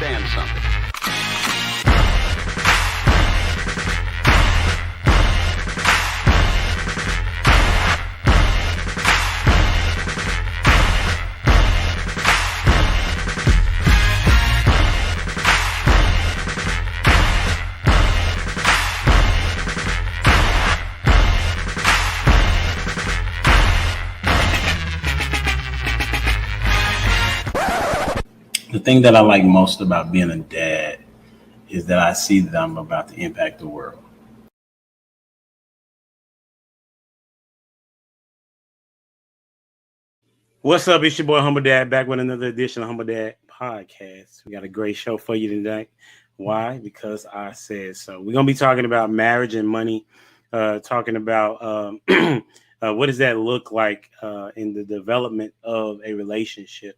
understand something. The thing that I like most about being a dad is that I see that I'm about to impact the world. What's up? It's your boy Humble Dad back with another edition of Humble Dad Podcast. We got a great show for you tonight. Why? Because I said so. We're going to be talking about marriage and money, talking about what does that look like in the development of a relationship.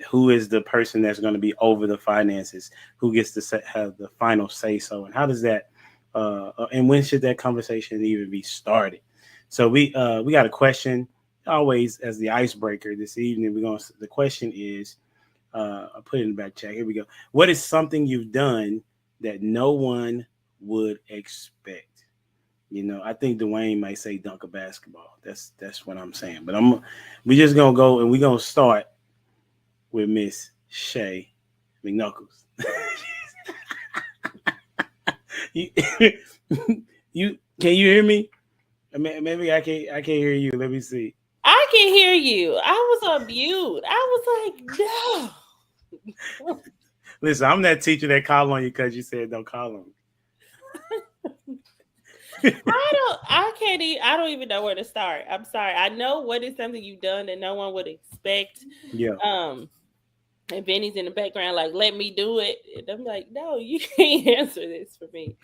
Who is the person that's going to be over the finances? Who gets to have the final say so? And how does that? And when should that conversation even be started? So we got a question always as the icebreaker this evening. The question is, I'll put it in the back chat. Here we go. What is something you've done that no one would expect? I think Dwayne might say dunk a basketball. That's what I'm saying. But we just gonna go and we're gonna start with Miss Shay McKnuckles. you can you hear me? Maybe I can't hear you. Let me see. I can hear you. I was on mute. I was like, no. Listen, I'm that teacher that called on you because you said don't call on me. I don't even know where to start. I'm sorry. I know what is something you've done that no one would expect. Yeah. And Benny's in the background like, let me do it. And I'm like, no, you can't answer this for me.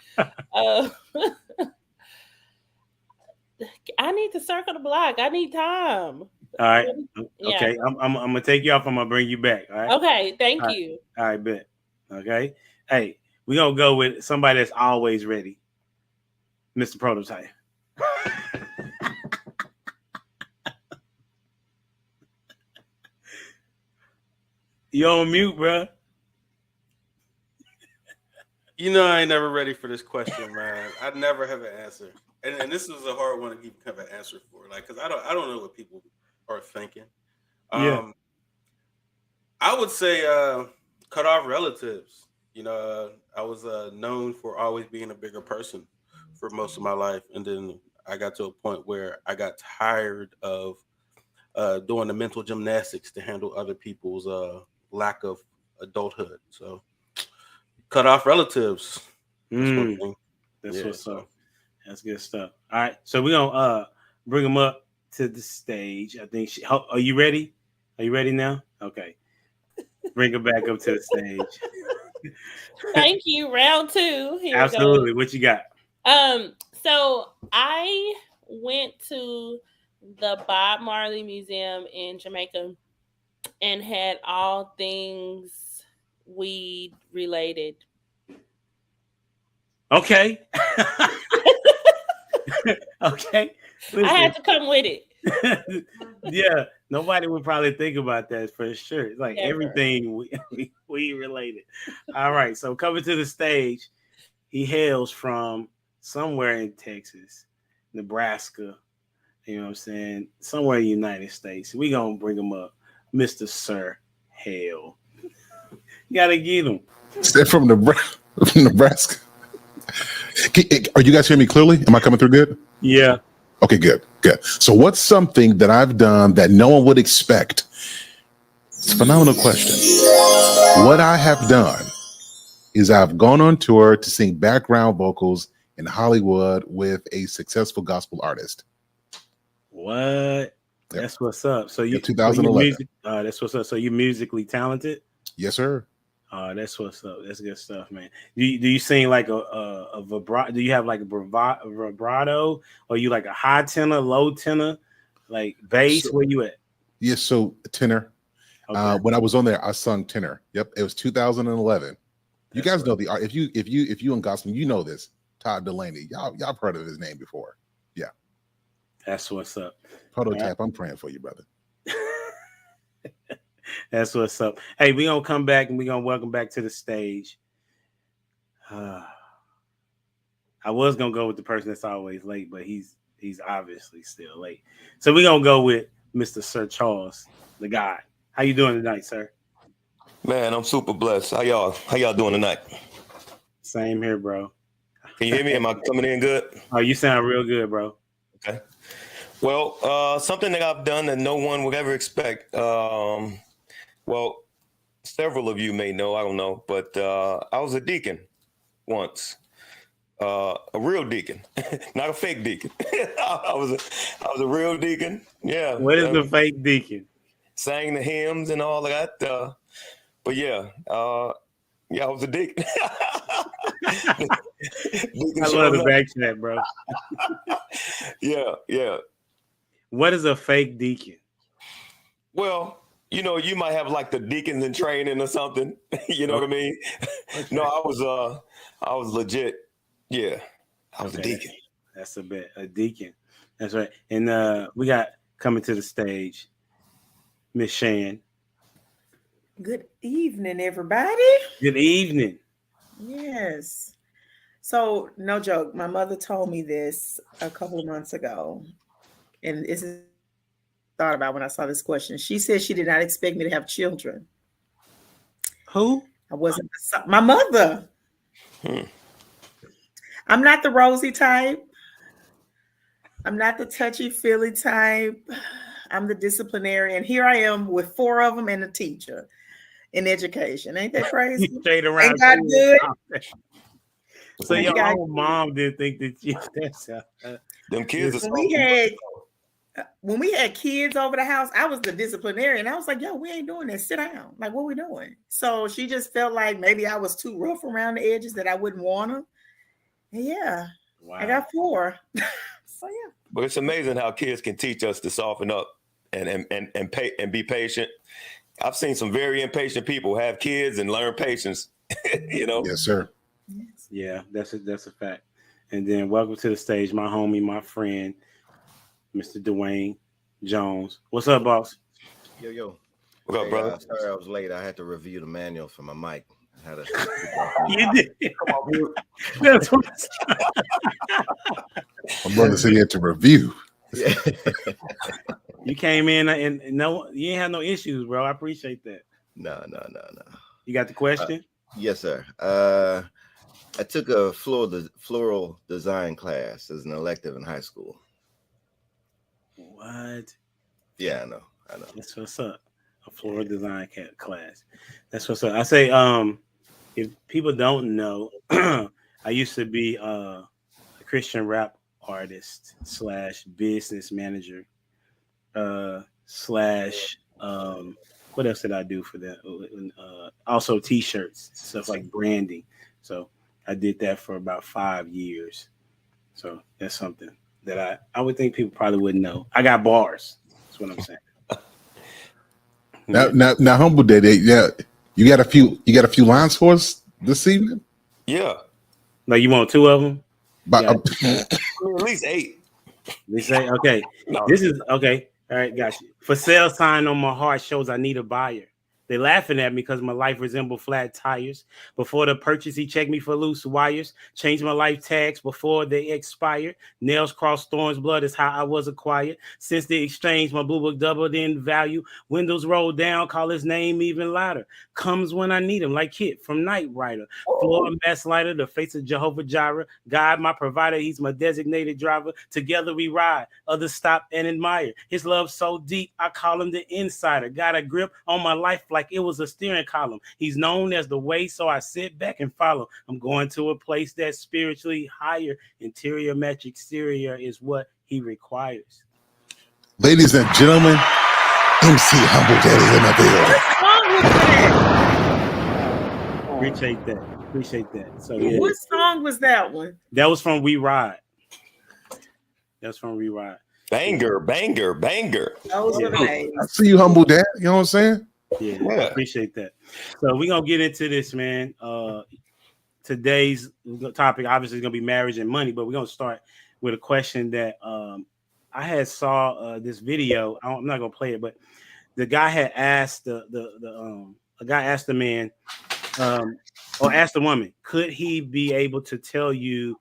I need to circle the block. I need time. All right. Yeah. Okay. I'm gonna take you off. I'm gonna bring you back. All right. Okay. Thank you. All right, bet. Okay. Hey, we're gonna go with somebody that's always ready. Mr. Prototype. You on mute, bro. I ain't never ready for this question, man. I never have an answer. And this is a hard one to even have an answer for. Like, because I don't know what people are thinking. Yeah. I would say cut off relatives. I was known for always being a bigger person for most of my life. And then I got to a point where I got tired of doing the mental gymnastics to handle other people's lack of adulthood. So cut off relatives. That's one thing. That's what's up. That's good stuff. All right. So we're going to bring them up to the stage. I think are you ready? Are you ready now? Okay. Bring her back up to the stage. Thank you. Round 2. Here Absolutely. What you got? So I went to the Bob Marley Museum in Jamaica and had all things weed related. Okay. Okay. Listen. I had to come with it. Yeah. Nobody would probably think about that for sure. It's like everything we related. All right. So coming to the stage, he hails from somewhere in Texas, Nebraska, you know what I'm saying? Somewhere in the United States. We're going to bring him up. Mr. Sir Hale. You got to get him. From Nebraska. Are you guys hearing me clearly? Am I coming through good? Yeah. Okay, good. So what's something that I've done that no one would expect? It's a phenomenal question. What I have done is I've gone on tour to sing background vocals in Hollywood with a successful gospel artist. What? Yep. That's what's up. So you 2011. That's what's up. So you're musically talented? Yes, sir. That's what's up. That's good stuff, man. Do you sing like a vibrato? Do you have like a vibrato, or you like a high tenor, low tenor, like bass? Where you at? Yes, so tenor. Okay. When I was on there, I sung tenor. Yep, it was 2011. You guys know the art. If you in gospel, you know this. Todd Delaney. Y'all have heard of his name before. Yeah. That's what's up. Prototype. I'm praying for you, brother. That's what's up. Hey, we're gonna come back and we're gonna welcome back to the stage. I was gonna go with the person that's always late, but he's obviously still late. So we're gonna go with Mr. Sir Charles, the guy. How you doing tonight, sir? Man, I'm super blessed. How y'all doing tonight? Same here, bro. Can you hear me? Am I coming in good? Oh, you sound real good, bro. Okay. Well, something that I've done that no one would ever expect. Well, several of you may know, I don't know, but I was a deacon once. A real deacon, not a fake deacon. I was a real deacon. Yeah. What is the fake deacon? Sang the hymns and all of that. But yeah, I was a deacon. Deacon I love the back chat, bro. Yeah. What is a fake deacon? Well, you might have like the deacons in training or something. You know what I mean? Okay. No, I was legit. Yeah, I was a deacon. That's a deacon. That's right. And we got coming to the stage, Miss Shan. Good evening, everybody. Good evening. Yes. So, no joke, my mother told me this a couple of months ago, and this is thought about when I saw this question. She said she did not expect me to have children. Who? I wasn't my mother. I'm not the rosy type. I'm not the touchy-feely type. I'm the disciplinarian. Here I am with 4 of them and a teacher in education. Ain't that crazy? Straight around. Ain't that good? So your own mom didn't think that you. Them kids are when we had kids over the house, I was the disciplinarian. I was like, yo, we ain't doing this. Sit down. Like, what we doing? So she just felt like maybe I was too rough around the edges that I wouldn't want them. Yeah. Wow. I got 4. So yeah. But it's amazing how kids can teach us to soften up and be patient. I've seen some very impatient people have kids and learn patience. Yes, sir. Yeah, that's a fact. And then welcome to the stage, my homie, my friend, Mr. Dwayne Jones. What's up, boss? Yo. What up, brother? Sorry I was late. I had to review the manual for my mic. I had You did. Come on, dude. That's what My brother said he had to review. Yeah. you came in and no, you ain't had no issues, bro. I appreciate that. No. You got the question? Yes, sir. I took a floral design class as an elective in high school. What? Yeah, I know. That's what's up. A floral design class. That's what's up. I say, if people don't know, I used to be a Christian rap artist / business manager / what else did I do for that? Also t-shirts, stuff like branding. So I did that for about 5 years. So that's something that I would think people probably wouldn't know. I got bars. That's what I'm saying. Now, Humble Daddy, yeah, you got a few lines for us this evening? Yeah. Like you want 2 of them? But At least 8. They say, okay, this is okay. All right, got you. For sale sign on my heart shows I need a buyer. They laughing at me because my life resembles flat tires. Before the purchase, he checked me for loose wires. Changed my life tags before they expired. Nails crossed thorns, blood is how I was acquired. Since the exchange, my blue book doubled in value. Windows rolled down, call his name even louder. Comes when I need him, like Kit from Knight Rider. Floor mess lighter, the face of Jehovah Jireh. God, my provider, he's my designated driver. Together we ride, others stop and admire. His love so deep, I call him the insider. Got a grip on my life like it was a steering column. He's known as the way, so I sit back and follow. I'm going to a place that's spiritually higher. Interior match exterior is what he requires. ladies and gentlemen, MC Humble Daddy in the building. Appreciate that. So yeah, What song was that one? that was from We Ride. That's from We Ride. Banger. Those were the names. I see you, Humble Dad. You know what I'm saying? Yeah, I appreciate that. So we're gonna get into this, man. Today's topic obviously is gonna be marriage and money, but we're gonna start with a question that I had saw this video. I'm not gonna play it, but the guy had asked a guy asked the man, or asked the woman, could he be able to tell you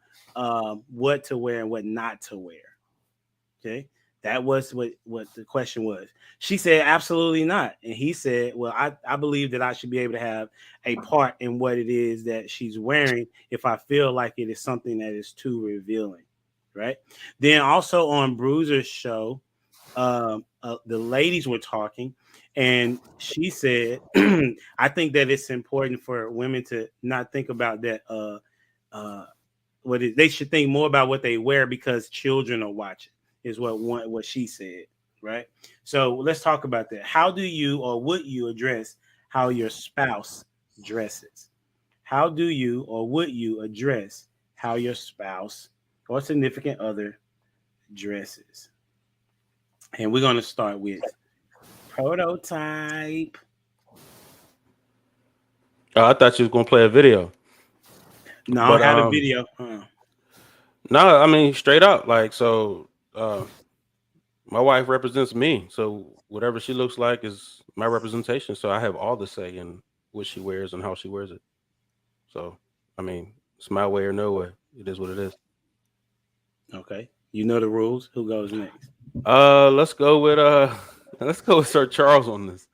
what to wear and what not to wear? Okay, that was what the question was. She said, absolutely not. And he said, well, I believe that I should be able to have a part in what it is that she's wearing if I feel like it is something that is too revealing, right? Then also on Bruiser's show, the ladies were talking, and she said, I think that it's important for women to not think about that. They should think more about what they wear because children are watching, is what she said, right? So let's talk about that. How do you, or would you, address how your spouse dresses? How do you, or would you, address how your spouse or significant other dresses? And we're going to start with Prototype. Oh, I thought you was gonna play a video. No, I But, don't have a video. No, I mean straight up. Like, so my wife represents me. So whatever she looks like is my representation. So I have all the say in what she wears and how she wears it. So I mean, it's my way or no way. It is what it is. Okay. You know the rules. Who goes next? Let's go with Sir Charles on this.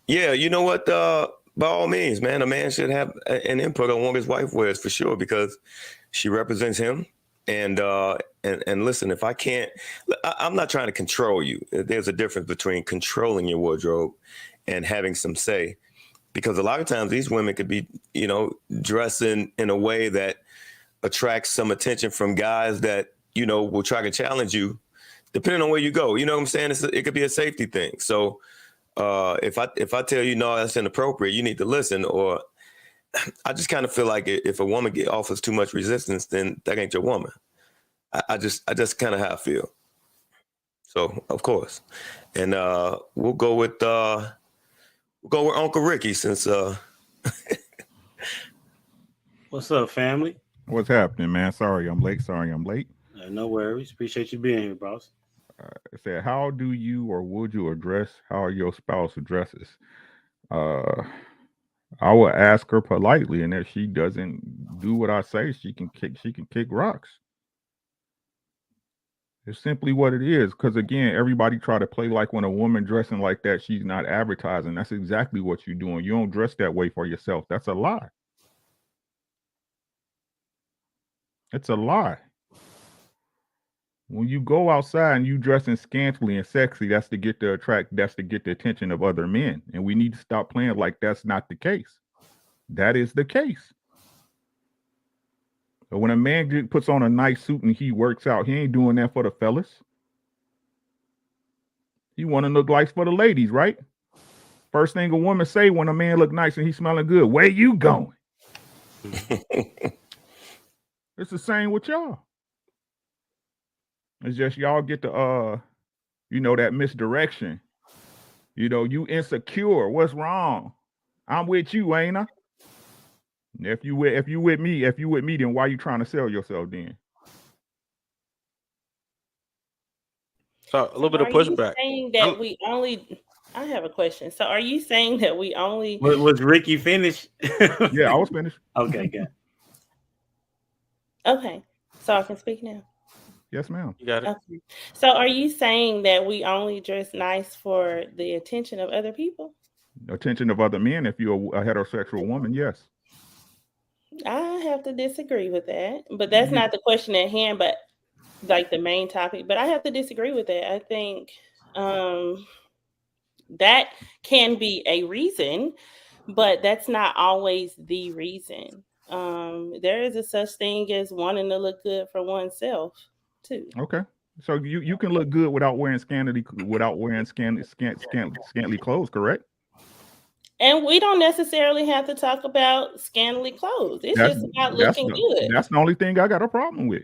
Yeah, you know what? By all means, man, a man should have an input on what his wife wears for sure, because she represents him. And listen, if I can't, I'm not trying to control you. There's a difference between controlling your wardrobe and having some say, because a lot of times these women could be, dressing in a way that attracts some attention from guys that, will try to challenge you depending on where you go. You know what I'm saying? It could be a safety thing. So if I tell you, no, that's inappropriate, you need to listen. Or I just kind of feel like if a woman offers too much resistance, then that ain't your woman. I just kind of how I feel. So of course, and we'll go with Uncle Ricky since. What's up, family? What's happening, man? Sorry I'm late. No worries. Appreciate you being here, boss. I said, how do you or would you address how your spouse dresses? I will ask her politely, and if she doesn't do what I say, she can kick rocks. It's simply what it is. Because again, everybody try to play like when a woman dressing like that, she's not advertising. That's exactly what you're doing. You don't dress that way for yourself. That's a lie. It's a lie. When you go outside and you dressing scantily and sexy, that's to get the attention of other men. And we need to stop playing like that's not the case. That is the case. So when a man puts on a nice suit and he works out, he ain't doing that for the fellas. He want to look nice for the ladies, right? First thing a woman say when a man look nice and he's smelling good, where you going? It's the same with y'all. It's just y'all get the that misdirection. You insecure. What's wrong? I'm with you, ain't I? If you with me, then why you trying to sell yourself then? So a little bit of pushback. Saying that I have a question. So are you saying that we only Was Ricky finished? Yeah, I was finished. Okay, good. Okay, so I can speak now. Yes, ma'am. You got it. Okay. So are you saying that we only dress nice for the attention of other people? Attention of other men. If you're a heterosexual woman, yes. I have to disagree with that, but that's not the question at hand, but like the main topic. But I have to disagree with that. I think that can be a reason, but that's not always the reason. There is a such thing as wanting to look good for oneself too. Okay. So you can look good without wearing scantily clothes, correct? And we don't necessarily have to talk about scantily clothes. It's just about looking good. That's the only thing I got a problem with.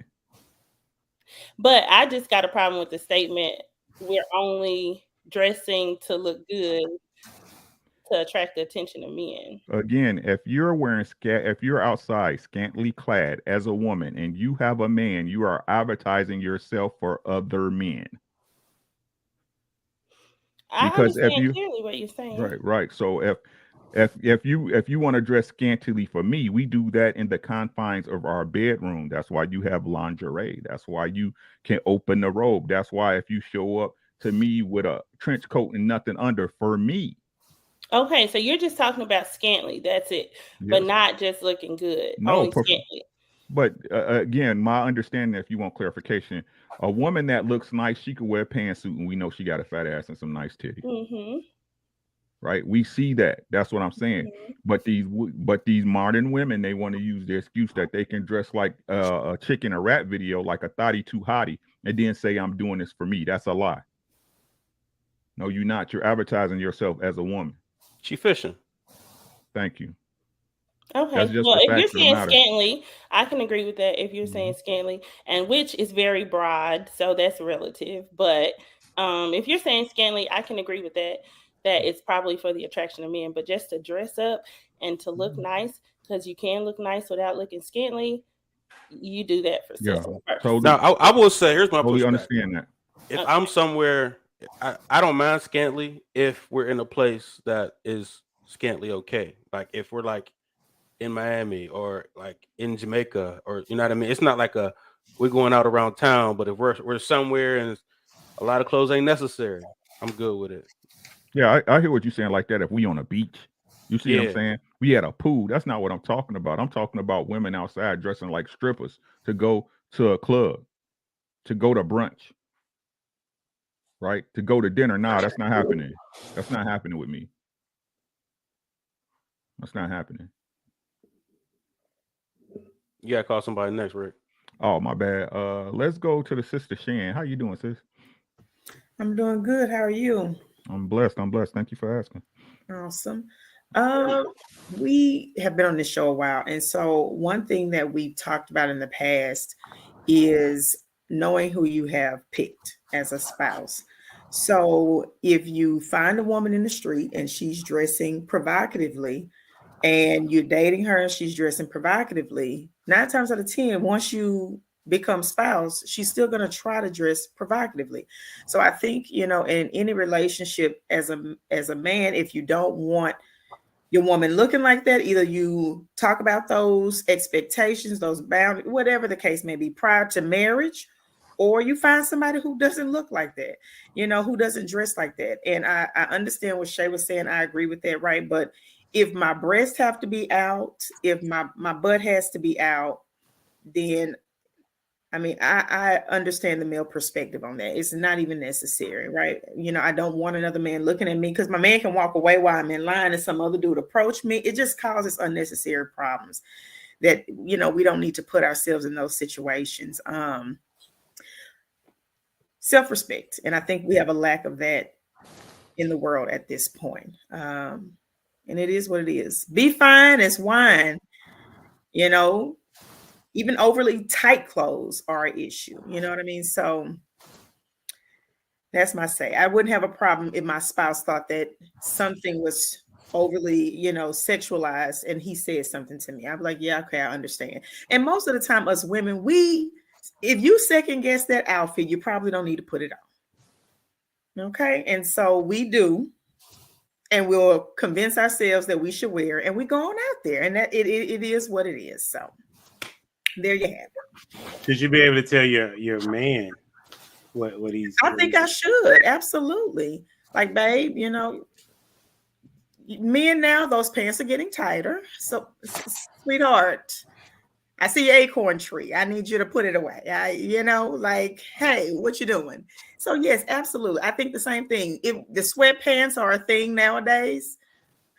But I just got a problem with the statement, we're only dressing to look good to attract the attention of men. Again, if you're outside scantily clad as a woman and you have a man, you are advertising yourself for other men. I Because if understand you clearly what you're saying. right. So if you want to dress scantily for me, we do that in the confines of our bedroom. That's why you have lingerie. That's why you can open the robe. That's why if you show up to me with a trench coat and nothing under, for me. Okay, so you're just talking about scantily. That's it, but Yes. not just looking good. No, Only scantily. But again, my understanding, if you want clarification, a woman that looks nice, she could wear a pantsuit, and we know she got a fat ass and some nice titties. Mm-hmm. Right? We see that. That's what I'm saying. Mm-hmm. But these modern women, they want to use the excuse that they can dress like a chick in a rap video, like a thotty too hottie, and then say I'm doing this for me. That's a lie. No, you're not. You're advertising yourself as a woman. She fishing. Thank you. Okay. That's just Well, the if fact you're of the saying matter. scantily, I can agree with that. If you're saying scantily, and which is very broad, so that's relative. But if you're saying scantily, I can agree with that. That it's probably for the attraction of men, but just to dress up and to look nice, because you can look nice without looking scantily. You do that for Yeah. sexual purposes. Totally, Now, I will say, here's my totally pushback. understand that. If Okay. I'm somewhere, I don't mind scantily if we're in a place that is scantily okay. Like if we're like in Miami or like in Jamaica, or you know what I mean. It's not like we're going out around town, but if we're somewhere and a lot of clothes ain't necessary, I'm good with it. Yeah, I hear what you're saying like that. If we on a beach, you see what I'm Yeah. saying? We at a pool. That's not what I'm talking about. I'm talking about women outside dressing like strippers to go to a club, to go to brunch, right? To go to dinner. Nah, that's not happening. That's not happening with me. That's not happening. You gotta call somebody next, Rick. Oh, my bad. Let's go to the sister Shan. How you doing, sis? I'm doing good. How are you? I'm blessed. Thank you for asking. Awesome. We have been on this show a while, and so one thing that we've talked about in the past is knowing who you have picked as a spouse. So if you find a woman in the street and she's dressing provocatively, and you're dating her and she's dressing provocatively, 9 times out of 10, once you become spouse, she's still going to try to dress provocatively. So I think, in any relationship as a man, if you don't want your woman looking like that, either you talk about those expectations, those boundaries, whatever the case may be, prior to marriage, or you find somebody who doesn't look like that, who doesn't dress like that. And I understand what Shay was saying. I agree with that, right? But if my breasts have to be out, if my butt has to be out, then I understand the male perspective on that. It's not even necessary, right? I don't want another man looking at me, because my man can walk away while I'm in line and some other dude approach me. It just causes unnecessary problems that, we don't need to put ourselves in those situations. Self-respect. And I think we have a lack of that in the world at this point. And it is what it is. Be fine as wine, even overly tight clothes are an issue. You know what I mean? So that's my say. I wouldn't have a problem if my spouse thought that something was overly, sexualized, and he said something to me. I'd be like, yeah, okay, I understand. And most of the time, us women, if you second guess that outfit, you probably don't need to put it on. Okay. And so we do. And we'll convince ourselves that we should wear, and we're going out there, and that it is what it is. So there you have it. Should you be able to tell your man what he's? I think I should, absolutely. Like, babe, men now, those pants are getting tighter. So, sweetheart, I see your acorn tree. I need you to put it away. Hey, what you doing? So yes, absolutely. I think the same thing. If the sweatpants are a thing nowadays,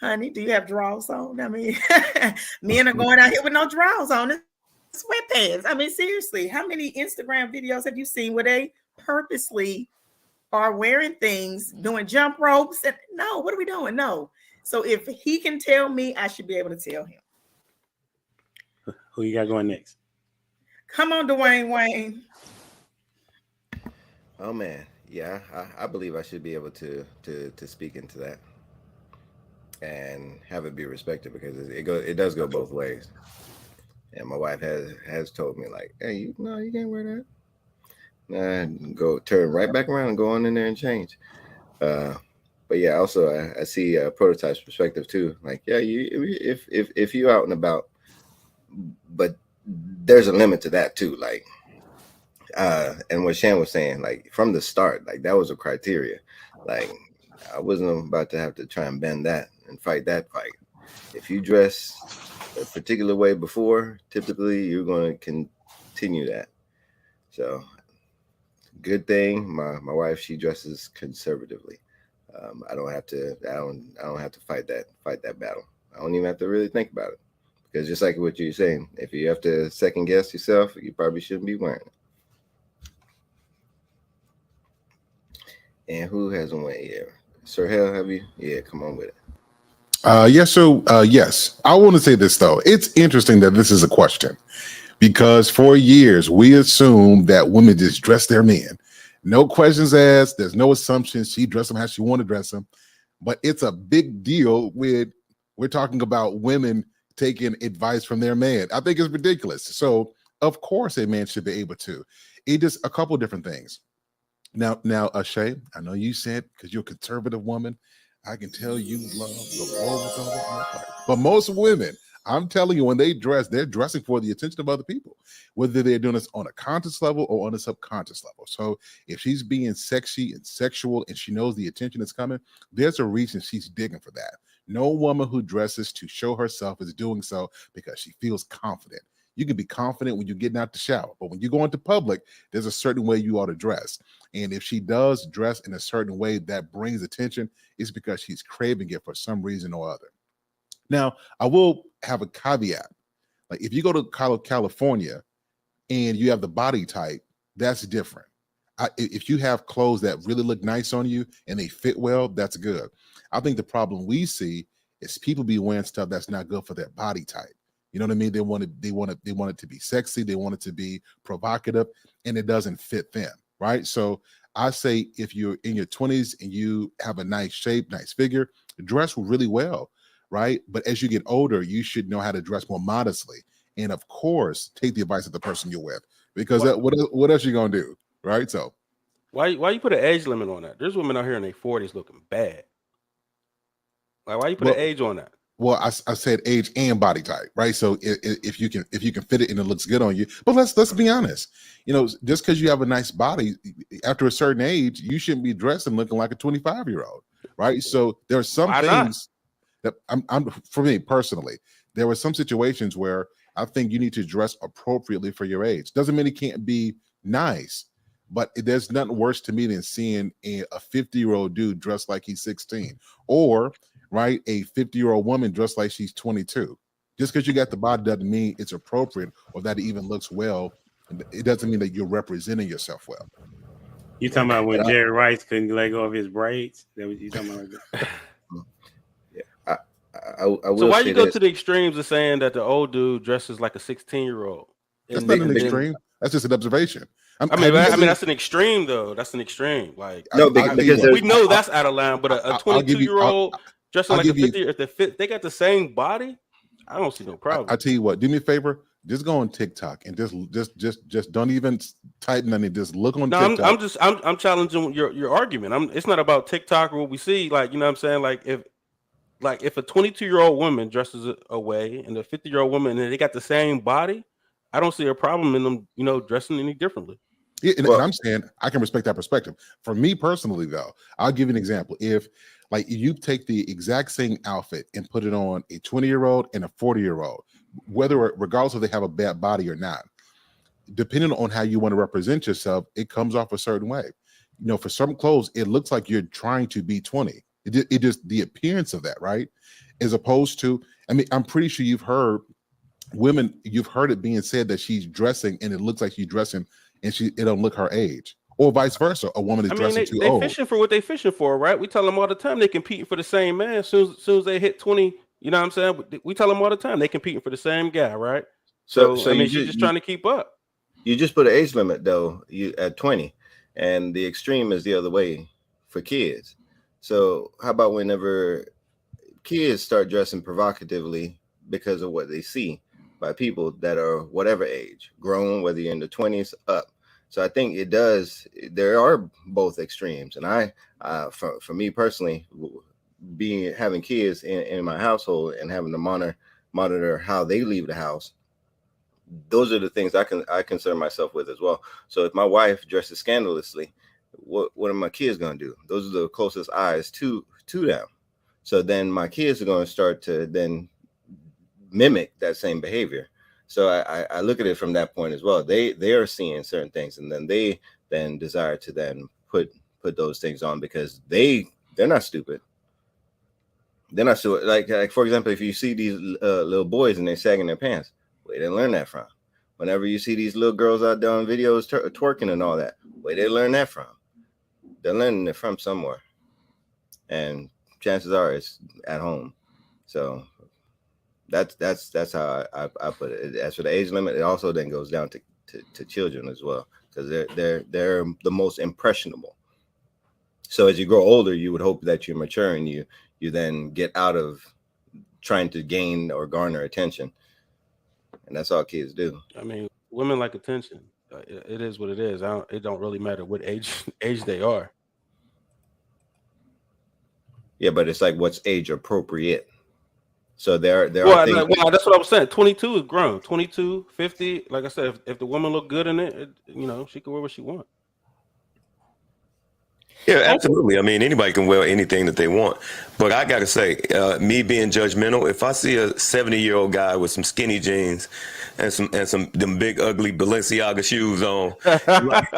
honey, do you have drawers on? Men are going out here with no drawers on, sweatpants. Seriously, how many Instagram videos have you seen where they purposely are wearing things, doing jump ropes? And no, what are we doing? No. So if he can tell me, I should be able to tell him. Who you got going next? Come on, Dwayne Wayne. Oh man, yeah, I believe I should be able to speak into that. and have it be respected, because it does go both ways. And my wife has told me, like, hey, you can't wear that. Go turn right back around and go on in there and change. But yeah, also I see Prototype's perspective too. Like, yeah, if you're out and about, but there's a limit to that too. Like, and what Shan was saying, like from the start, like that was a criteria. Like, I wasn't about to have to try and bend that and fight that fight. If you dress a particular way before, typically you're going to continue that. So, good thing my wife, she dresses conservatively. I don't have to fight that battle. I don't even have to really think about it, because just like what you're saying, if you have to second guess yourself, you probably shouldn't be wearing it. And who hasn't went here? Sir Hell, have you? Yeah, come on with it. Yes. I want to say this though. It's interesting that this is a question, because for years we assumed that women just dress their men. No questions asked. There's no assumptions. She dress them how she want to dress them. But it's a big deal when we're talking about women taking advice from their man. I think it's ridiculous. So of course a man should be able to. It just a couple of different things. Now, Shay, I know you said, because you're a conservative woman, I can tell you love the Lord with all of your heart. But most women, I'm telling you, when they dress, they're dressing for the attention of other people, whether they're doing this on a conscious level or on a subconscious level. So if she's being sexy and sexual and she knows the attention is coming, there's a reason she's digging for that. No woman who dresses to show herself is doing so because she feels confident. You can be confident when you're getting out the shower, but when you go into public, there's a certain way you ought to dress. And if she does dress in a certain way that brings attention, it's because she's craving it for some reason or other. Now, I will have a caveat. Like if you go to California and you have the body type, that's different. If you have clothes that really look nice on you and they fit well, that's good. I think the problem we see is people be wearing stuff that's not good for their body type. You know what I mean? They want it to be sexy. They want it to be provocative, and it doesn't fit them, right? So I say if you're in your 20s and you have a nice shape, nice figure, dress really well, right? But as you get older, you should know how to dress more modestly. And of course, take the advice of the person you're with, because what else you gonna do, right? So why you put an age limit on that? There's women out here in their 40s looking bad. Like, why you put an age on that? Well, I said age and body type, right? So if you can fit it and it looks good on you, but let's be honest, you know, just because you have a nice body, after a certain age, you shouldn't be dressing looking like a 25-year-old, right? So there are some things that I'm for me personally, there were some situations where I think you need to dress appropriately for your age. Doesn't mean it can't be nice, but there's nothing worse to me than seeing a 50-year-old dude dressed like he's 16, or right, a 50-year-old woman dressed like she's 22. Just because you got the body doesn't mean it's appropriate or that it even looks well. It doesn't mean that you're representing yourself well. You talking about when Jerry Rice couldn't let go of his braids? That was you talking about? Yeah, I will. So why you go to the extremes of saying that the old dude dresses like a 16-year-old? That's not an extreme. That's just an observation. I mean, that's an extreme though. That's an extreme. Like, no, because we know that's out of line. But a 22-year-old dressing like a 50, if they got the same body, I don't see no problem. I tell you what, do me a favor, just go on TikTok and just don't even type nothing. Just look on TikTok. I'm challenging your argument. It's not about TikTok or what we see. Like, you know what I'm saying? Like if a 22-year-old woman dresses a way and a 50-year-old woman and they got the same body, I don't see a problem in them, you know, dressing any differently. Yeah, and I'm saying I can respect that perspective. For me personally, though, I'll give you an example. If like you take the exact same outfit and put it on a 20-year-old and a 40-year-old, regardless if they have a bad body or not, depending on how you want to represent yourself, it comes off a certain way. You know, for some clothes, it looks like you're trying to be 20. It just the appearance of that, right? As opposed to, I mean, I'm pretty sure you've heard it being said that she's dressing and it looks like she's dressing and it don't look her age, or vice versa. A woman is dressing too old. They fishing for what they fishing for, right? We tell them all the time they competing for the same man. As soon as they hit 20, you know what I'm saying? We tell them all the time they competing for the same guy, right? So I mean, she's just trying to keep up. You just put an age limit though, you at 20, and the extreme is the other way for kids. So how about whenever kids start dressing provocatively because of what they see by people that are whatever age, grown, whether you're in the 20s up. So I think it does. There are both extremes, and for me personally, having kids in my household and having to monitor how they leave the house, those are the things I concern myself with as well. So if my wife dresses scandalously, what are my kids going to do? Those are the closest eyes to them. So then my kids are going to start to then mimic that same behavior. So I look at it from that point as well. They are seeing certain things, and then they then desire to then put those things on because they're not stupid. They're not stupid. Like for example, if you see these little boys and they're sagging their pants, where they learn that from? Whenever you see these little girls out there on videos twerking and all that, where they learn that from? They're learning it from somewhere, and chances are it's at home. So that's how I put it. As for the age limit, it also then goes down to children as well, because they're the most impressionable. So as you grow older, you would hope that you mature and you then get out of trying to gain or garner attention, and that's all kids do. I mean, women like attention. It is what it is. It don't really matter what age they are. Yeah, but it's like what's age appropriate. So there Well, are things. that's what I was saying. 22 is grown. 22, 50. Like I said, if the woman look good in it, she can wear what she wants. Yeah, absolutely. I mean, anybody can wear anything that they want. But I got to say, me being judgmental, if I see a 70-year-old guy with some skinny jeans and some them big ugly Balenciaga shoes on, like,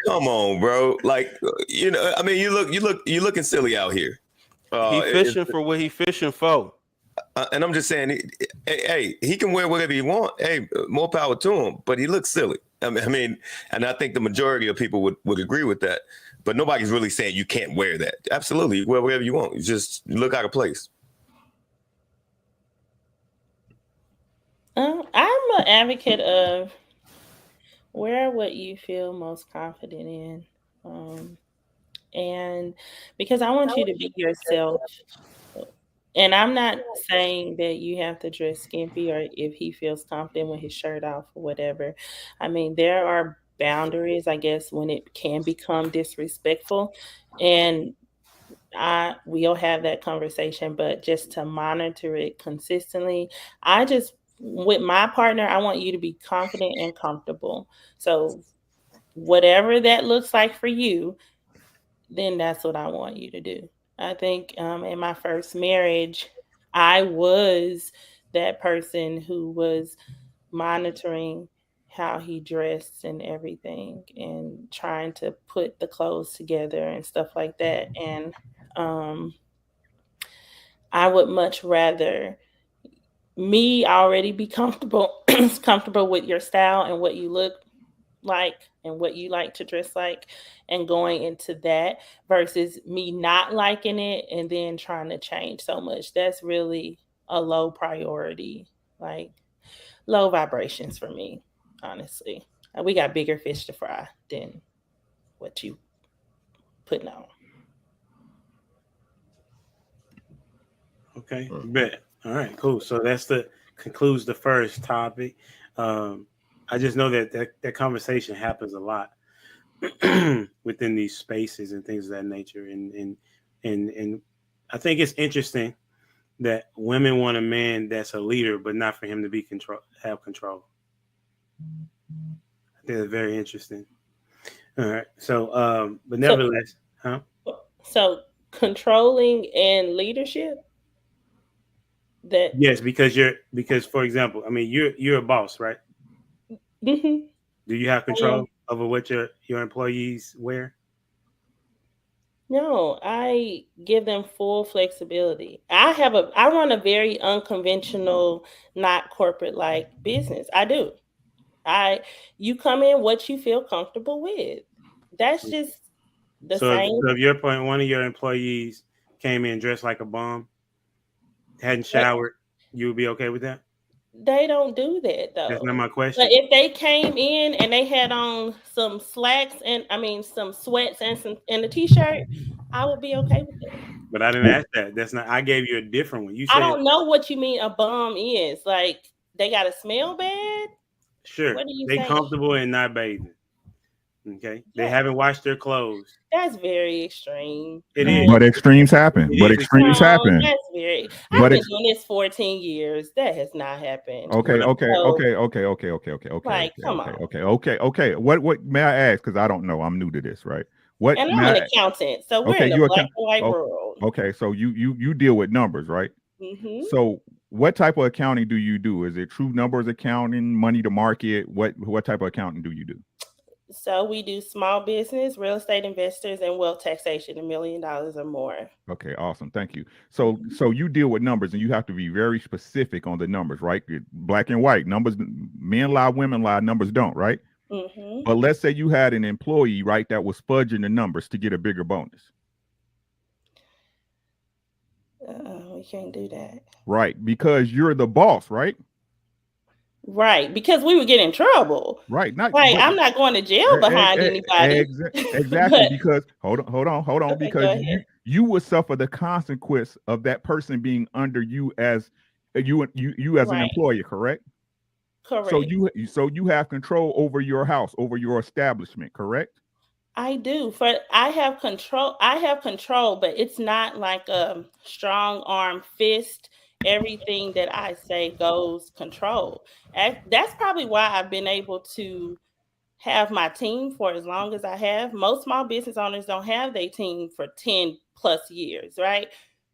come on, bro. Like, I mean, you looking silly out here. He fishing for what he fishing for. And I'm just saying, hey, he can wear whatever he want. Hey, more power to him. But he looks silly. I mean, and I think the majority of people would agree with that. But nobody's really saying you can't wear that. Absolutely, you wear whatever you want. You just look out of place. I'm an advocate of wear what you feel most confident in. And because I want you to be yourself. And I'm not saying that you have to dress skimpy or if he feels confident with his shirt off or whatever. I mean, there are boundaries, I guess, when it can become disrespectful. And we'll have that conversation, but just to monitor it consistently, with my partner, I want you to be confident and comfortable. So whatever that looks like for you, then that's what I want you to do. I think in my first marriage, I was that person who was monitoring how he dressed and everything and trying to put the clothes together and stuff like that. And I would much rather me already be comfortable with your style and what you look like and what you like to dress like and going into that versus me not liking it and then trying to change so much. That's really a low priority, like low vibrations for me, honestly. We got bigger fish to fry than what you putting on. Okay, bet. All right, cool. So concludes the first topic. I just know that conversation happens a lot within these spaces and things of that nature. And I think it's interesting that women want a man that's a leader, but not for him to have control. I think that's very interesting. All right. So, but nevertheless, So controlling and leadership. Yes, because for example, I mean, you're a boss, right? Mm-hmm. Do you have control over what your employees wear? No, I give them full flexibility. I run a very unconventional, not corporate like business. I do. You come in what you feel comfortable with. That's just the same. So if your point, one of your employees came in dressed like a bum, hadn't showered, you would be okay with that? They don't do that though. That's not my question. But if they came in and they had on some slacks some sweats and a t-shirt, I would be okay with that. But I didn't ask that. That's not. I gave you a different one. You said I don't know what you mean a bum is. Like they gotta smell bad. sure. What are you They saying? comfortable and not bathing. Okay. They Yeah. haven't washed their clothes. That's very extreme. It Like, is. But extremes happen. It But is extremes no, happen. that's very. But I've been ex- doing this 14 years. That has not happened. Okay, Well, okay, So, okay, okay, okay, okay, okay, okay, like, okay, come okay, on. okay, okay, okay. What may I ask? Because I don't know. I'm new to this, right? What And I'm may an I, accountant, so we're okay, in the you black account. and white Oh, world. okay, so you deal with numbers, right? hmm So what type of accounting do you do? Is it true numbers accounting, money to market? What type of accounting do you do? So we do small business, real estate investors, and wealth taxation, $1 million or more. Okay, awesome. Thank you. So you deal with numbers and you have to be very specific on the numbers, right? Black and white numbers, men lie, women lie, numbers don't, right? hmm But let's say you had an employee, right, that was fudging the numbers to get a bigger bonus. We can't do that. Right, because you're the boss, right? Right, because we would get in trouble. Right. Not Like, but I'm not going to jail behind anybody. exactly, But- because hold on, Okay, go because ahead. you would suffer the consequence of that person being under you as you as an Right. employer, correct? Correct. So you have control over your house, over your establishment, correct? I do. I have control, but it's not like a strong arm fist. Everything that I say goes control. That's probably why I've been able to have my team for as long as I have. Most small business owners don't have their team for 10 plus years, right?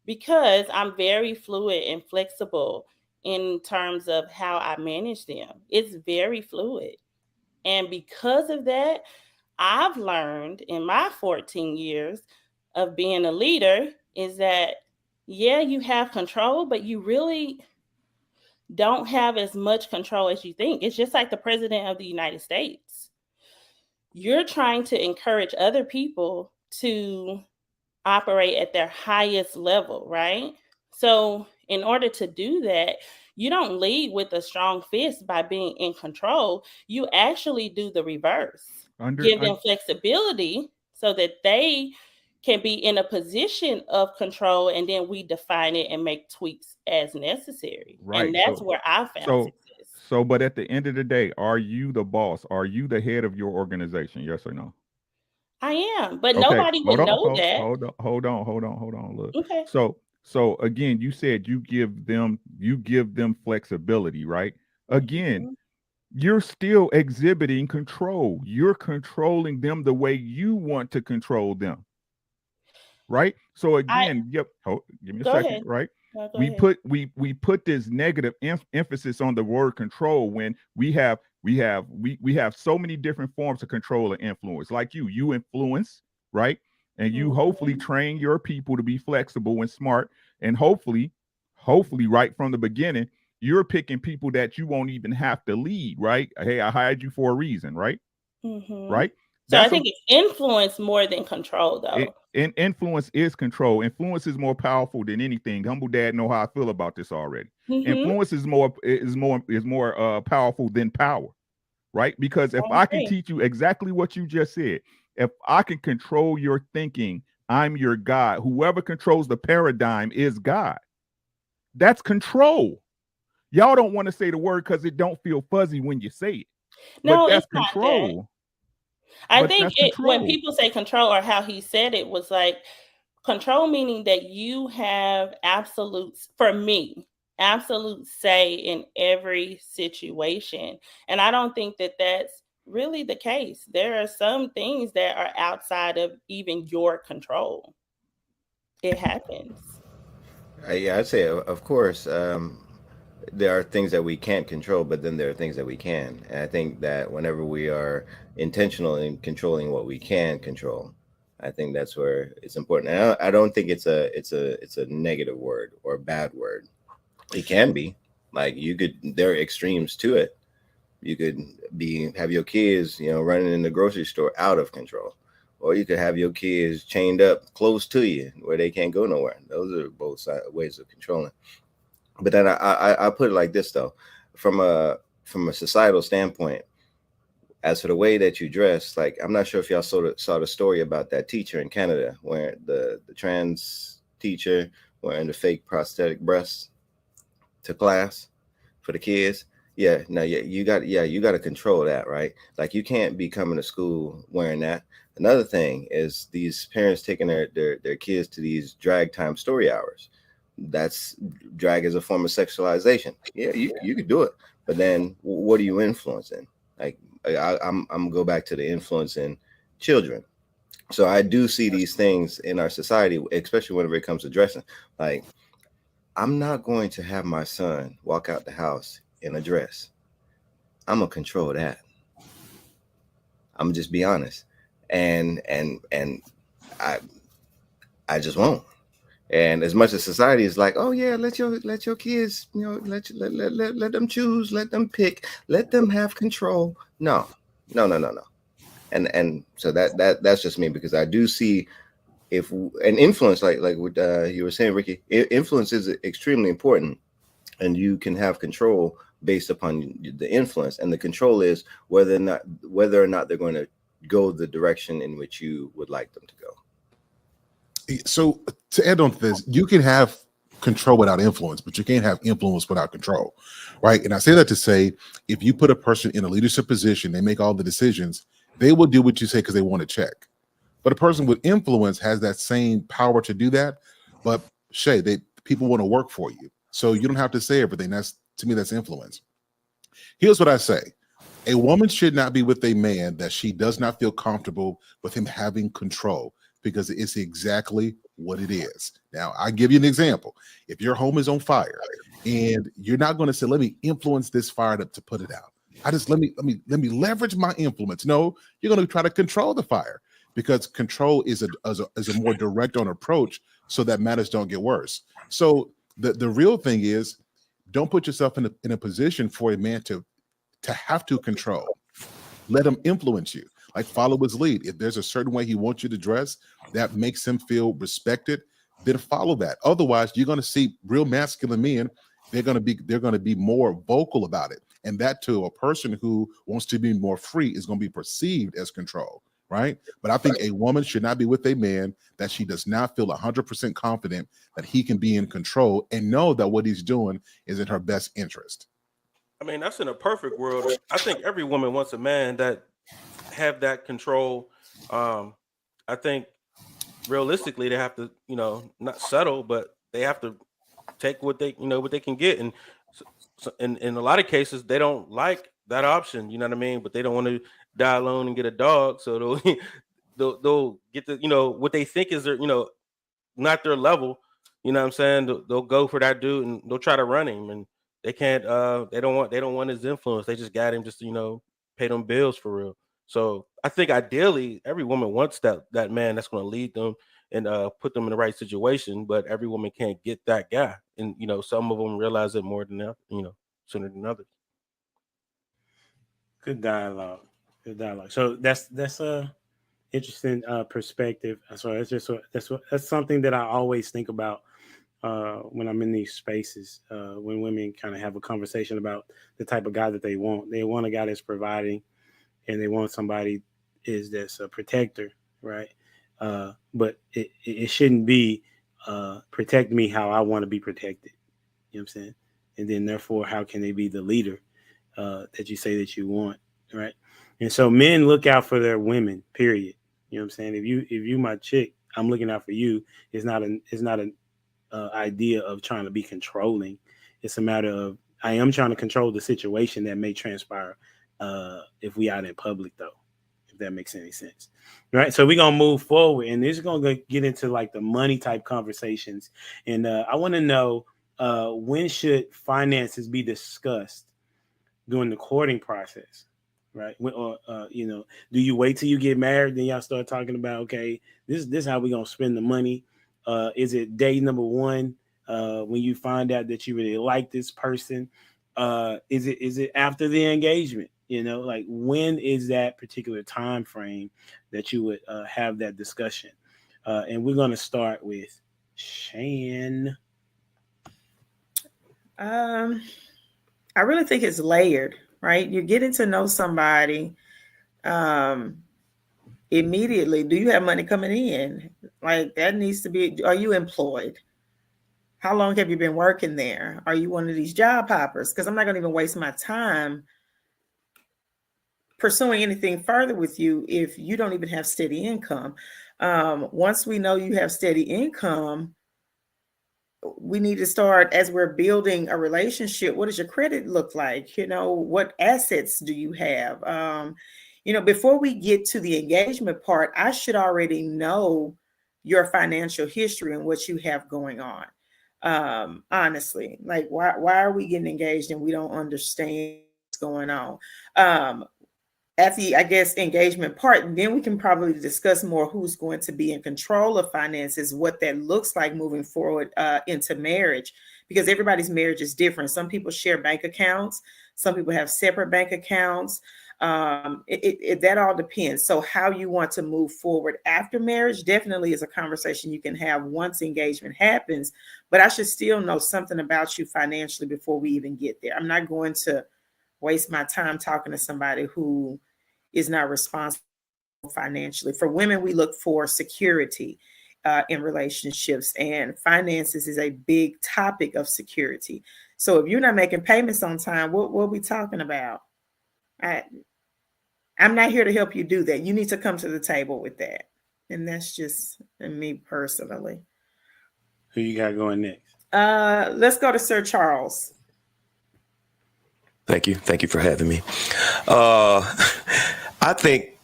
Because I'm very fluid and flexible in terms of how I manage them. It's very fluid. And because of that, I've learned in my 14 years of being a leader is that, yeah, you have control, but you really don't have as much control as you think. It's just like the president of the United States. You're trying to encourage other people to operate at their highest level, right? So, in order to do that, you don't lead with a strong fist by being in control. You actually do the reverse. Give them flexibility so that they can be in a position of control, and then we define it and make tweaks as necessary. Right. And that's where I found success. So, but at the end of the day, are you the boss? Are you the head of your organization? Yes or no? I am, but Okay, nobody would know that. Hold on. Look. Okay. So again, you said you give them flexibility, right? Again, you're still exhibiting control. You're controlling them the way you want to control them. Right? So again, give me a Go second, ahead. right? No, go We ahead. put this negative emphasis on the word control when we have so many different forms of control and influence. Like you influence, right? And you hopefully train your people to be flexible and smart, and hopefully right from the beginning, you're picking people that you won't even have to lead, right? Hey, I hired you for a reason, right? Right? So I think it's influence more than control, though. And influence is control. Influence is more powerful than anything. Humble Dad know how I feel about this already. Influence is more powerful than power, right? Because if I can teach you exactly what you just said, if I can control your thinking, I'm your God. Whoever controls the paradigm is God. That's control. Y'all don't want to say the word because it don't feel fuzzy when you say it. No, but that's it's not control. that. I But think that's when control. people say control, or how he said it, was like control meaning that you have absolute say in every situation. And I don't think that that's really the case. There are some things that are outside of even your control. It happens. Yeah, I'd say, of course, there are things that we can't control, but then there are things that we can. And I think that whenever we are intentional in controlling what we can control, I think that's where it's important. And I don't think it's a negative word or a bad word. It can be. Like there are extremes to it. You could have your kids, running in the grocery store out of control, or you could have your kids chained up close to you where they can't go nowhere. Those are both ways of controlling. But then I put it like this, though, from a societal standpoint, as for the way that you dress, like, I'm not sure if y'all saw the story about that teacher in Canada where the teacher wearing the fake prosthetic breasts to class for the kids. Yeah, no, yeah, you got to control that, right? Like you can't be coming to school wearing that. Another thing is these parents taking their kids to these drag time story hours. That's drag is a form of sexualization. Yeah, you could do it, but then what are you influencing? Like I'm gonna go back to the influencing children. So I do see these things in our society, especially whenever it comes to dressing. Like I'm not going to have my son walk out the house in a dress. I'm gonna control that. I'm gonna just be honest, and I just won't. And as much as society is like, oh yeah, let your kids, let them choose, let them pick, let them have control. No. And so that's just me, because I do see if an influence, like what you were saying, Ricky, influence is extremely important, and you can have control based upon the influence, and the control is whether or not they're going to go the direction in which you would like them to go. So to add on to this, you can have control without influence, but you can't have influence without control, right? And I say that to say, if you put a person in a leadership position, they make all the decisions, they will do what you say because they want to check. But a person with influence has that same power to do that. But Shay, people want to work for you, so you don't have to say everything. To me, that's influence. Here's what I say. A woman should not be with a man that she does not feel comfortable with him having control, because it's exactly what it is. Now, I give you an example. If your home is on fire and you're not going to say, let me influence this fire to put it out. Let me leverage my influence. No, you're going to try to control the fire, because control is a more direct on approach, so that matters don't get worse. So the real thing is, don't put yourself in a position for a man to have to control. Let him influence you. Like, follow his lead. If there's a certain way he wants you to dress that makes him feel respected, then follow that. Otherwise, you're going to see real masculine men. They're going to be more vocal about it, and that to a person who wants to be more free is going to be perceived as control, right? But I think a woman should not be with a man that she does not feel 100% confident that he can be in control and know that what he's doing is in her best interest. I mean, that's in a perfect world. I think every woman wants a man that have that control. I think realistically they have to, not settle, but they have to take what they can get. And in a lot of cases, they don't like that option. You know what I mean? But they don't want to die alone and get a dog, so they'll get the what they think is their not their level. You know what I'm saying? They'll go for that dude and they'll try to run him, and they can't. They don't want his influence. They just got him just to pay them bills for real. So I think ideally every woman wants that man that's going to lead them and put them in the right situation. But every woman can't get that guy, and some of them realize it more than sooner than others. Good dialogue. So that's a interesting perspective. So that's something that I always think about when I'm in these spaces. When women kind of have a conversation about the type of guy that they want. They want a guy that's providing, and they want somebody that's a protector, right? But it shouldn't be protect me how I want to be protected. You know what I'm saying? And then therefore, how can they be the leader that you say that you want, right? And so men look out for their women, period. You know what I'm saying? If you my chick, I'm looking out for you. It's not an idea of trying to be controlling. It's a matter of, I am trying to control the situation that may transpire if we out in public, though, if that makes any sense. Right. So we're going to move forward, and this is going to get into like the money type conversations. And I want to know, when should finances be discussed during the courting process? Right. Do you wait till you get married, then y'all start talking about, okay, this is how we're going to spend the money? Is it day number one when you find out that you really like this person? Is it after the engagement? Like, when is that particular time frame that you would have that discussion? And we're going to start with Shan. I really think it's layered, right? You're getting to know somebody. immediately. Do you have money coming in? Like that needs to be, are you employed? How long have you been working there? Are you one of these job hoppers? Because I'm not going to even waste my time pursuing anything further with you if you don't even have steady income. Once we know you have steady income, we need to start, as we're building a relationship, what does your credit look like? You know, what assets do you have? You know, before we get to the engagement part, I should already know your financial history and what you have going on. Honestly, like why are we getting engaged and we don't understand what's going on? At the, I guess, engagement part, then we can probably discuss more who's going to be in control of finances, what that looks like moving forward into marriage, because everybody's marriage is different. Some people share bank accounts. Some people have separate bank accounts. That all depends. So how you want to move forward after marriage definitely is a conversation you can have once engagement happens, but I should still know something about you financially before we even get there. I'm not going to waste my time talking to somebody who is not responsible financially. For women, we look for security in relationships, and finances is a big topic of security. So if you're not making payments on time, what are we talking about? I'm not here to help you do that. You need to come to the table with that. And that's just me personally. Who you got going next? Let's go to Sir Charles. Thank you. Thank you for having me. I think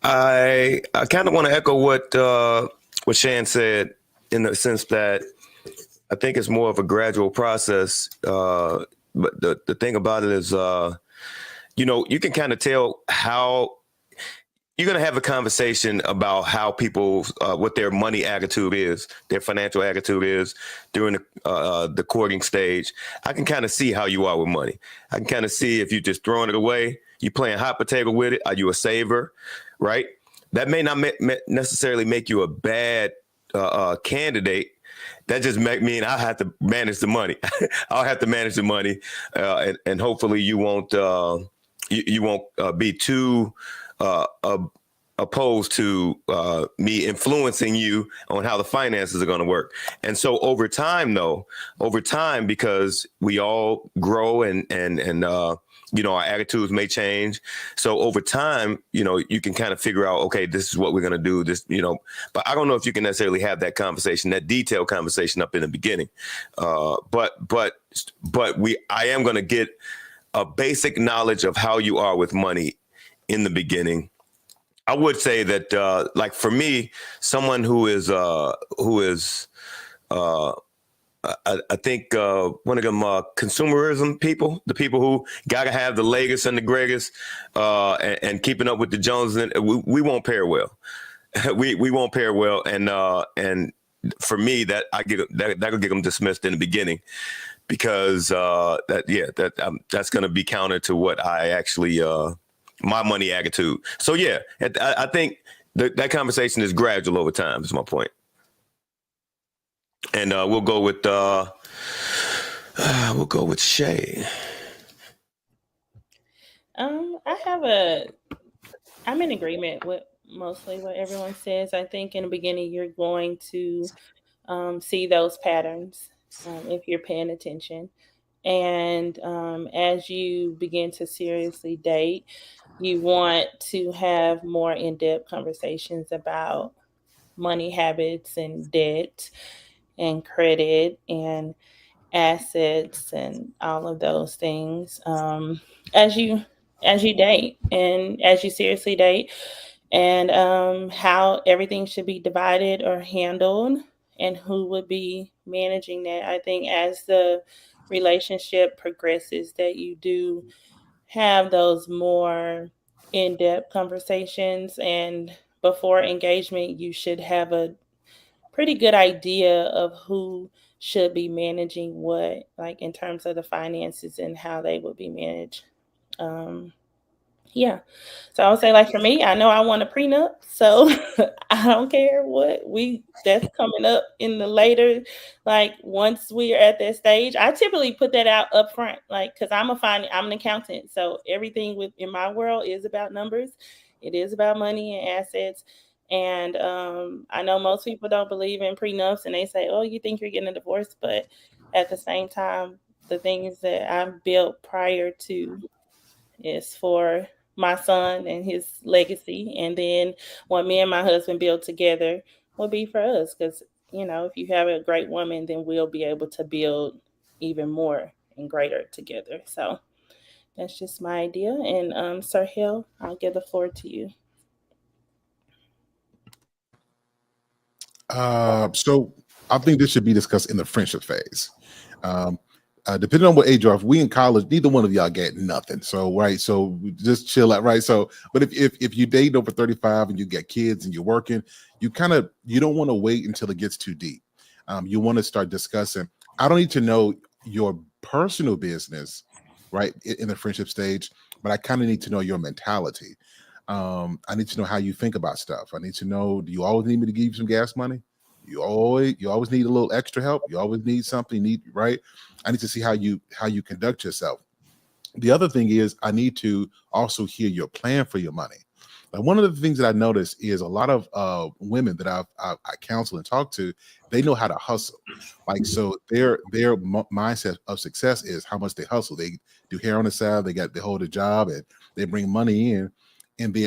I kind of want to echo what Shan said, in the sense that I think it's more of a gradual process. But the thing about it is, you can kind of tell how you're going to have a conversation about how people, what their money attitude is, their financial attitude is during the courting stage. I can kind of see how you are with money. I can kind of see if you're just throwing it away, you playing hot potato with it. Are you a saver, right? That may not necessarily make you a bad candidate. That just mean I have to manage the money. I'll have to manage the money, and hopefully you won't you won't be too opposed to me influencing you on how the finances are going to work. And so over time, because we all grow and our attitudes may change. So over time, you can kind of figure out, okay, this is what we're going to do. This, but I don't know if you can necessarily have that conversation, that detailed conversation up in the beginning. But I am going to get a basic knowledge of how you are with money in the beginning. I would say that, like for me, someone who is I think one of them consumerism people, the people who gotta have the latest and the greatest, and keeping up with the Joneses, we won't pair well. we won't pair well, and for me, that'll get them dismissed in the beginning, because that's gonna be counter to what I actually my money attitude. So yeah, I think that conversation is gradual over time. Is my point. And we'll go with Shay. I'm in agreement with mostly what everyone says. I think in the beginning you're going to see those patterns if you're paying attention. And as you begin to seriously date, you want to have more in-depth conversations about money habits and debt and credit and assets and all of those things as you date and as you seriously date, and how everything should be divided or handled and who would be managing that. I think as the relationship progresses, that you do have those more in-depth conversations, and before engagement you should have a pretty good idea of who should be managing what, like in terms of the finances and how they would be managed. So I would say, like for me, I know I want a prenup, so I don't care what that's coming up in the later, like once we are at that stage. I typically put that out up front, like because I'm an accountant, so everything in my world is about numbers. It is about money and assets. And I know most people don't believe in prenups, and they say, "Oh, you think you're getting a divorce?" But at the same time, the things that I've built prior to is for my son and his legacy, and then what me and my husband build together will be for us. Because if you have a great woman, then we'll be able to build even more and greater together. So that's just my idea. And Sir Hill, I'll give the floor to you. So I think this should be discussed in the friendship phase. Depending on what age you are, if we in college, neither one of y'all get nothing. So right, so just chill out, right? So, but if you date over 35 and you get kids and you're working, you don't want to wait until it gets too deep. You want to start discussing. I don't need to know your personal business, right, in the friendship stage, but I kind of need to know your mentality. I need to know how you think about stuff. I need to know, do you always need me to give you some gas money? You always need a little extra help. You always need something, right? I need to see how you conduct yourself. The other thing is I need to also hear your plan for your money. Like one of the things that I noticed is a lot of women that I counsel and talk to, they know how to hustle. Like, so their mindset of success is how much they hustle. They do hair on the side, they hold a job, and they bring money in,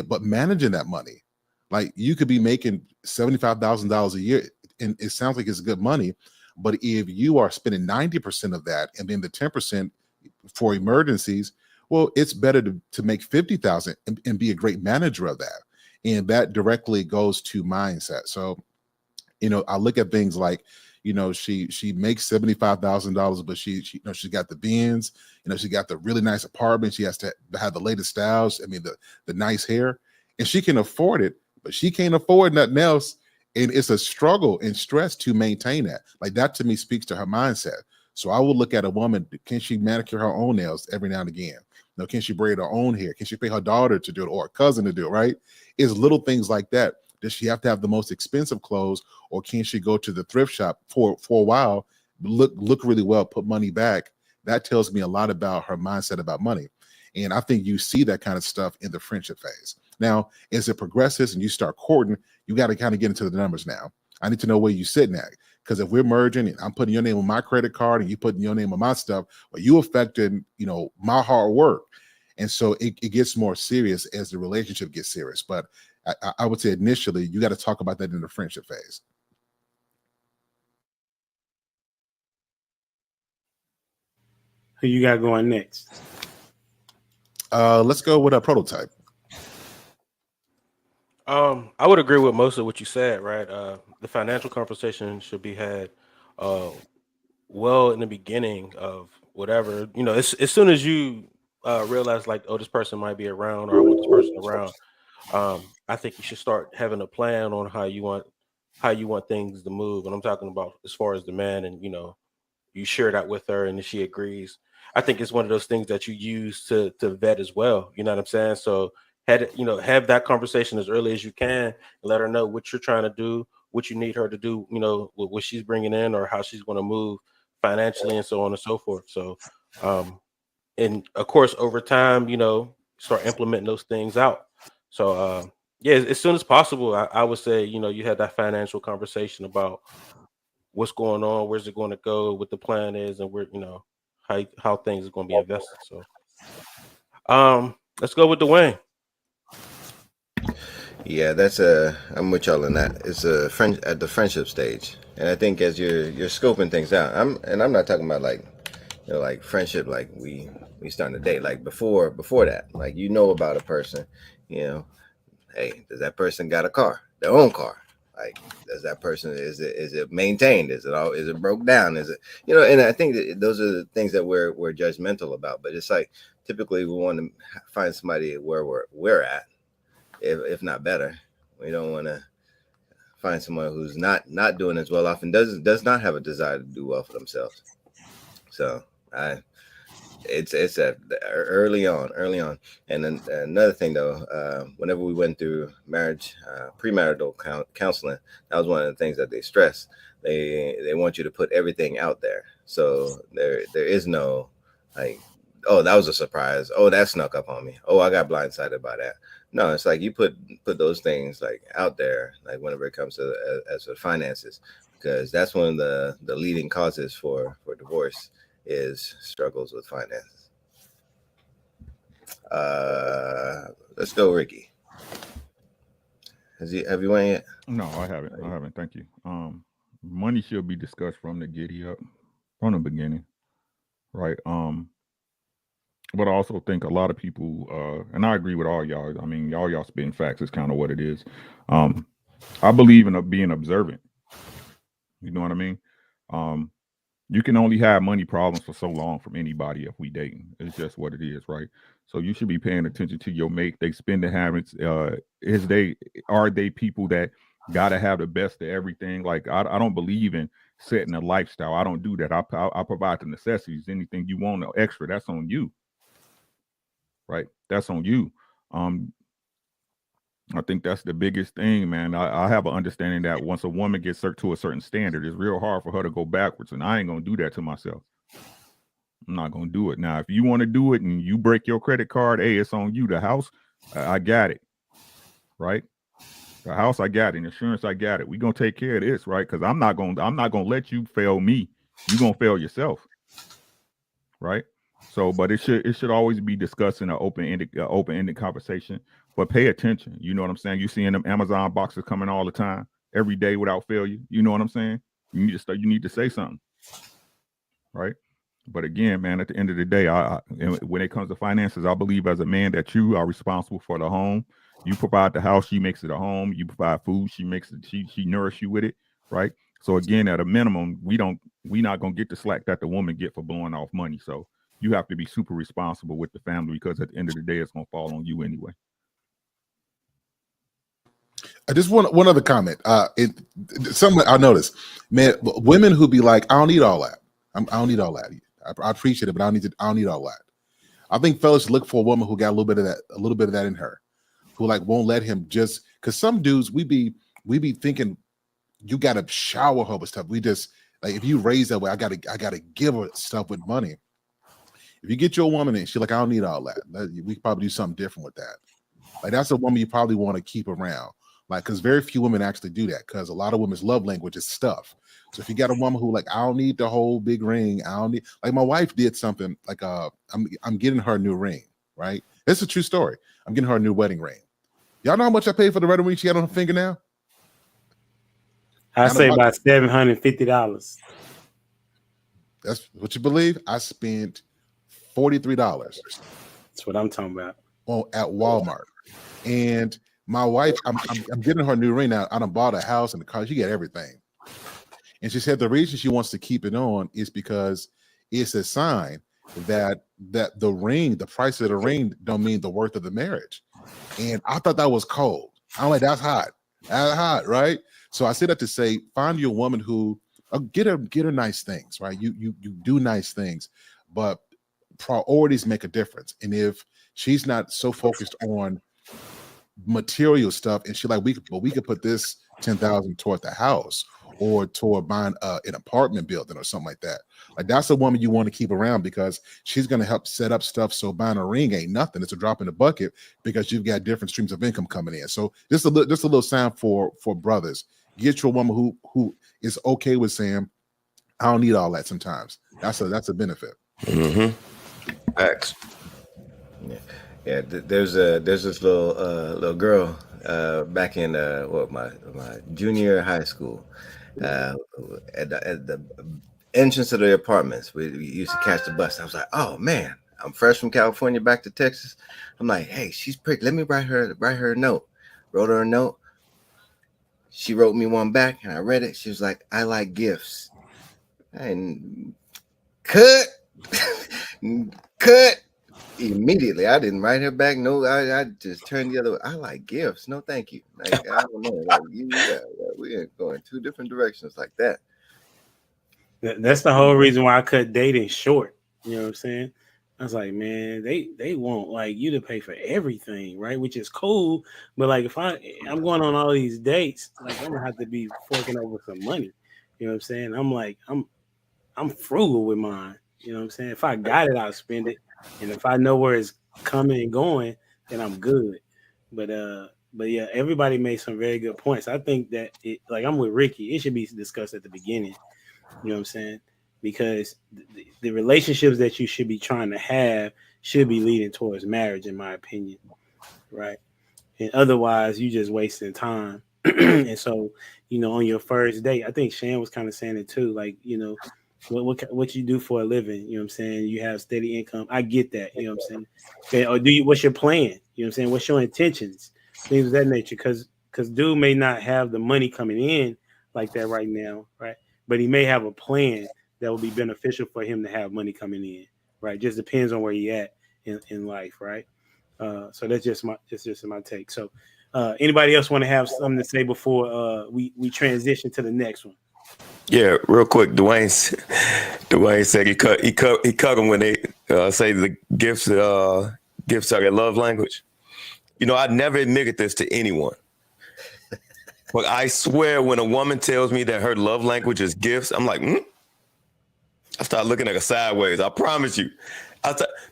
but managing that money, like you could be making $75,000 a year, and it sounds like it's good money, but if you are spending 90% of that and then the 10% for emergencies, well, it's better to make 50,000 and be a great manager of that. And that directly goes to mindset. So, I look at things like, she makes $75,000, but she got the Benz, she got the really nice apartment. She has to have the latest styles. I mean, the nice hair, and she can afford it, but she can't afford nothing else. And it's a struggle and stress to maintain that. Like that to me speaks to her mindset. So I will look at a woman, can she manicure her own nails every now and again? Can she braid her own hair? Can she pay her daughter to do it or a cousin to do it, right? It's little things like that. Does she have to have the most expensive clothes, or can she go to the thrift shop for a while, look really well, put money back? That tells me a lot about her mindset about money. And I think you see that kind of stuff in the friendship phase. Now, as it progresses and you start courting, you got to kind of get into the numbers now. I need to know where you're sitting at. Because if we're merging and I'm putting your name on my credit card and you putting your name on my stuff, well, you affecting, my hard work. And so it gets more serious as the relationship gets serious. But I would say initially, you got to talk about that in the friendship phase. Who you got going next? Let's go with a prototype. I would agree with most of what you said, right? The financial conversation should be had well in the beginning of whatever, as soon as you realize like, oh, this person might be around, or I want this person around. I think you should start having a plan on how you want things to move. And I'm talking about as far as the man, and you share that with her, and if she agrees, I think it's one of those things that you use to vet as well. You know what I'm saying? So have that conversation as early as you can, and let her know what you're trying to do, what you need her to do, what she's bringing in, or how she's going to move financially, and so on and so forth. So, and of course, over time, start implementing those things out. So, yeah, as soon as possible, I would say, you had that financial conversation about what's going on, where's it going to go, what the plan is, and where, how things are going to be invested. So, let's go with Dwayne. Yeah, I'm with y'all in that. It's at the friendship stage. And I think as you're scoping things out, I'm not talking about like friendship, like we starting to date, like before that, like, about a person, hey, does that person got a car, their own car? Like, does that person, is it maintained? Is it broke down? Is it, and I think that those are the things that we're judgmental about, but it's like, typically we want to find somebody where we're at, if not better. We don't want to find someone who's not doing as well, often does not have a desire to do well for themselves. So it's early on. And then another thing though, whenever we went through marriage, premarital counseling, that was one of the things that they stress. They want you to put everything out there. So there is no like, oh, that was a surprise. Oh, that snuck up on me. Oh, I got blindsided by that. No, it's like you put those things like out there, like whenever it comes to as for finances, because that's one of the leading causes for divorce is struggles with finances. Let's go, Ricky. Have you won yet? No, I haven't. Thank you. Money should be discussed from the giddy up, from the beginning, right? But I also think a lot of people, and I agree with all y'all. I mean, y'all spitting facts is kind of what it is. I believe in being observant. You know what I mean? You can only have money problems for so long from anybody if we dating. It's just what it is, right? So you should be paying attention to your mate. They spending habits. Are they people that gotta have the best of everything? Like I don't believe in setting a lifestyle. I don't do that. I provide the necessities. Anything you want extra, that's on you. Right? That's on you. I think that's the biggest thing, man. I have an understanding that once a woman gets to a certain standard, it's real hard for her to go backwards. And I ain't gonna do that to myself. I'm not gonna do it. Now, if you want to do it and you break your credit card, hey, it's on you. The house, I got it. Right? The house, I got it. Insurance, I got it. We gonna take care of this, right? Because I'm not gonna let you fail me. You gonna fail yourself. Right? So, but it should always be discussed in an open-ended conversation. But pay attention. You know what I'm saying? You seeing them Amazon boxes coming all the time, every day without failure. You know what I'm saying? You need to say something, right? But again, man, at the end of the day, when it comes to finances, I believe as a man that you are responsible for the home. You provide the house, she makes it a home. You provide food, she makes it. She nourish you with it, right? So again, at a minimum, we not gonna get the slack that the woman get for blowing off money. So you have to be super responsible with the family because at the end of the day, it's gonna fall on you anyway. I just want one other comment. Something I noticed, man, women who be like, I don't need all that. I don't need all that. I appreciate it, but I don't need all that. I think fellas look for a woman who got a little bit of that in her, who like won't let him just because some dudes we be thinking you gotta shower her with stuff. We just like if you raise that way, I gotta give her stuff with money. If you get your woman and she's like, I don't need all that, we could probably do something different with that. Like that's a woman you probably want to keep around. Like, because very few women actually do that because a lot of women's love language is stuff. So if you got a woman who like, I don't need the whole big ring. I don't need, like my wife did something like, I'm getting her a new ring, right? It's a true story. I'm getting her a new wedding ring. Y'all know how much I paid for the wedding ring she got on her finger now? I say about $750. That's what you believe? I spent $43. That's what I'm talking about. At Walmart. And my wife, I'm getting her a new ring now. I done bought a house and the car. She got everything. And she said the reason she wants to keep it on is because it's a sign that the ring, the price of the ring don't mean the worth of the marriage. And I thought that was cold. I'm like, that's hot. That's hot, right? So I said that to say, find you a woman who get her nice things, right? You do nice things, but priorities make a difference. And if she's not so focused on material stuff and she like we could put this 10,000 toward the house or toward buying an apartment building or something like that. Like that's a woman you want to keep around because she's going to help set up stuff so buying a ring ain't nothing. It's a drop in the bucket because you've got different streams of income coming in. So just a little sign for brothers. Get you a woman who is okay with saying, I don't need all that sometimes. That's a benefit. Mm-hmm. Facts. Yeah, there's this little girl back in my junior high school at the entrance of the apartments. We used to catch the bus. I was like, oh man, I'm fresh from California back to Texas. I'm like, hey, she's pretty. Let me write her a note. Wrote her a note. She wrote me one back, and I read it. She was like, I like gifts. And cut. Immediately, I didn't write her back. No, I just turned the other way. I like gifts. No, thank you. Like, I don't know. Like, we ain't going two different directions like that. That's the whole reason why I cut dating short. You know what I'm saying? I was like, man, they want like you to pay for everything, right? Which is cool, but like if I'm going on all these dates, like I'm gonna have to be forking over some money. You know what I'm saying? I'm like I'm frugal with mine. You know what I'm saying? If I got it, I'll spend it. And if I know where it's coming and going, then I'm good. But yeah, everybody made some very good points. I think that like I'm with Ricky, it should be discussed at the beginning. You know what I'm saying? Because the relationships that you should be trying to have should be leading towards marriage, in my opinion, right? And otherwise, you just wasting time. And so, on your first date, I think Shan was kind of saying it too. Like, what you do for a living? You know what I'm saying? You have steady income. I get that. You know what I'm saying? Or what's your plan? You know what I'm saying? What's your intentions? Things of that nature. Because dude may not have the money coming in like that right now, right? But he may have a plan that will be beneficial for him to have money coming in, right? Just depends on where he at in life, right? So that's just my take. So anybody else want to have something to say before we transition to the next one? Yeah, real quick. Dwayne said he cut them when they say the gifts are their love language. I never admitted this to anyone, but I swear when a woman tells me that her love language is gifts, I'm like, I start looking at her sideways. I promise you.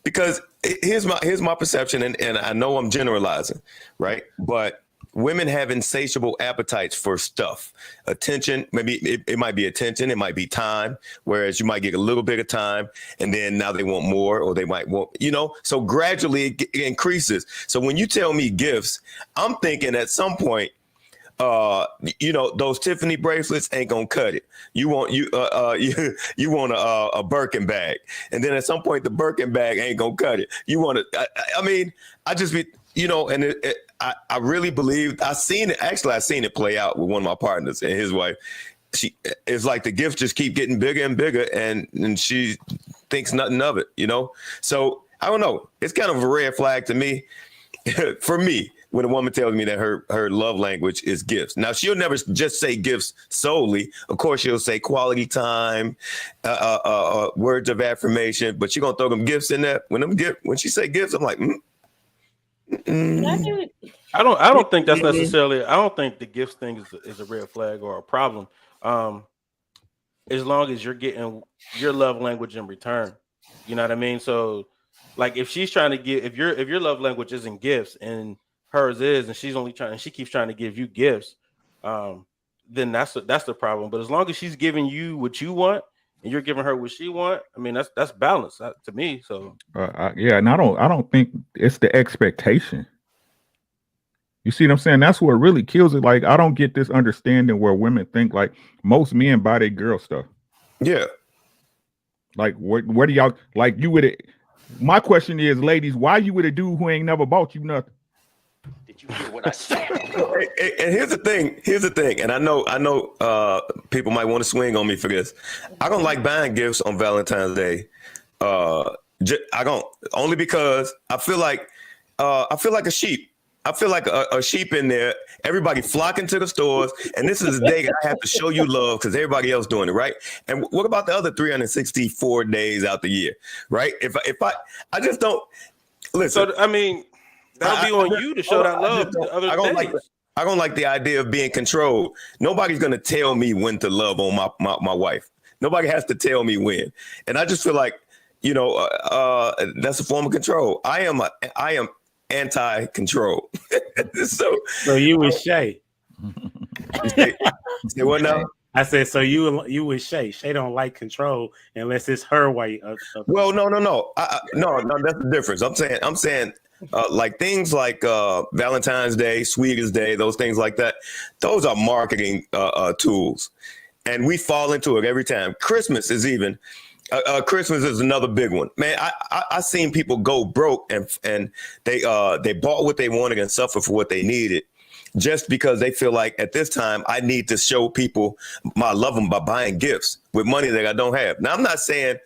Because here's my perception, and I know I'm generalizing, right? But women have insatiable appetites for stuff, attention. Maybe it might be attention, it might be time. Whereas you might get a little bit of time, and then now they want more, or they might want, So gradually it increases. So when you tell me gifts, I'm thinking at some point, those Tiffany bracelets ain't gonna cut it. You want you want a Birkin bag, and then at some point the Birkin bag ain't gonna cut it. You want to. I just be and I really believe I seen it play out with one of my partners and his wife. It's like the gifts just keep getting bigger and bigger, and she thinks nothing of it. So I don't know. It's kind of a red flag to me, for me. When a woman tells me that her love language is gifts. Now, she'll never just say gifts solely. Of course, she'll say quality time, words of affirmation, but she's going to throw them gifts in there. When she say gifts, I'm like, I don't think that's necessarily, I don't think the gifts thing is a red flag or a problem. As long as you're getting your love language in return. You know what I mean? So like if she's trying to give, if your love language isn't gifts and hers is, and she keeps trying to give you gifts, then that's the problem. But as long as she's giving you what you want and you're giving her what she want, I mean that's balance to me. So and I don't think it's the expectation. You see what I'm saying? That's what really kills it. Like I don't get this understanding where women think like most men buy their girl stuff. Yeah. Like where do y'all like you with it? My question is, ladies, why you with a dude who ain't never bought you nothing? Did you hear what I said? And here's the thing. And I know people might want to swing on me for this. I don't like buying gifts on Valentine's Day. I don't, only because I feel like a sheep. I feel like a sheep in there. Everybody flocking to the stores, and this is the day that I have to show you love because everybody else doing it, right? And what about the other 364 days out the year, right? If I just don't listen. So I mean, that'll be on you to show that love to other days. I don't like the idea of being controlled. Nobody's gonna tell me when to love on my wife. Nobody has to tell me when, and I just feel like that's a form of control. I am anti-control. so you and Shay. Say what now? I said so. You with Shay. Shay don't like control unless it's her way. Well, no. No, that's the difference. I'm saying like things like Valentine's Day, Sweetest Day, those things like that. Those are marketing tools, and we fall into it every time. Christmas is even. Christmas is another big one, man. I seen people go broke and they bought what they wanted and suffer for what they needed, just because they feel like at this time I need to show people my love them by buying gifts with money that I don't have. Now I'm not saying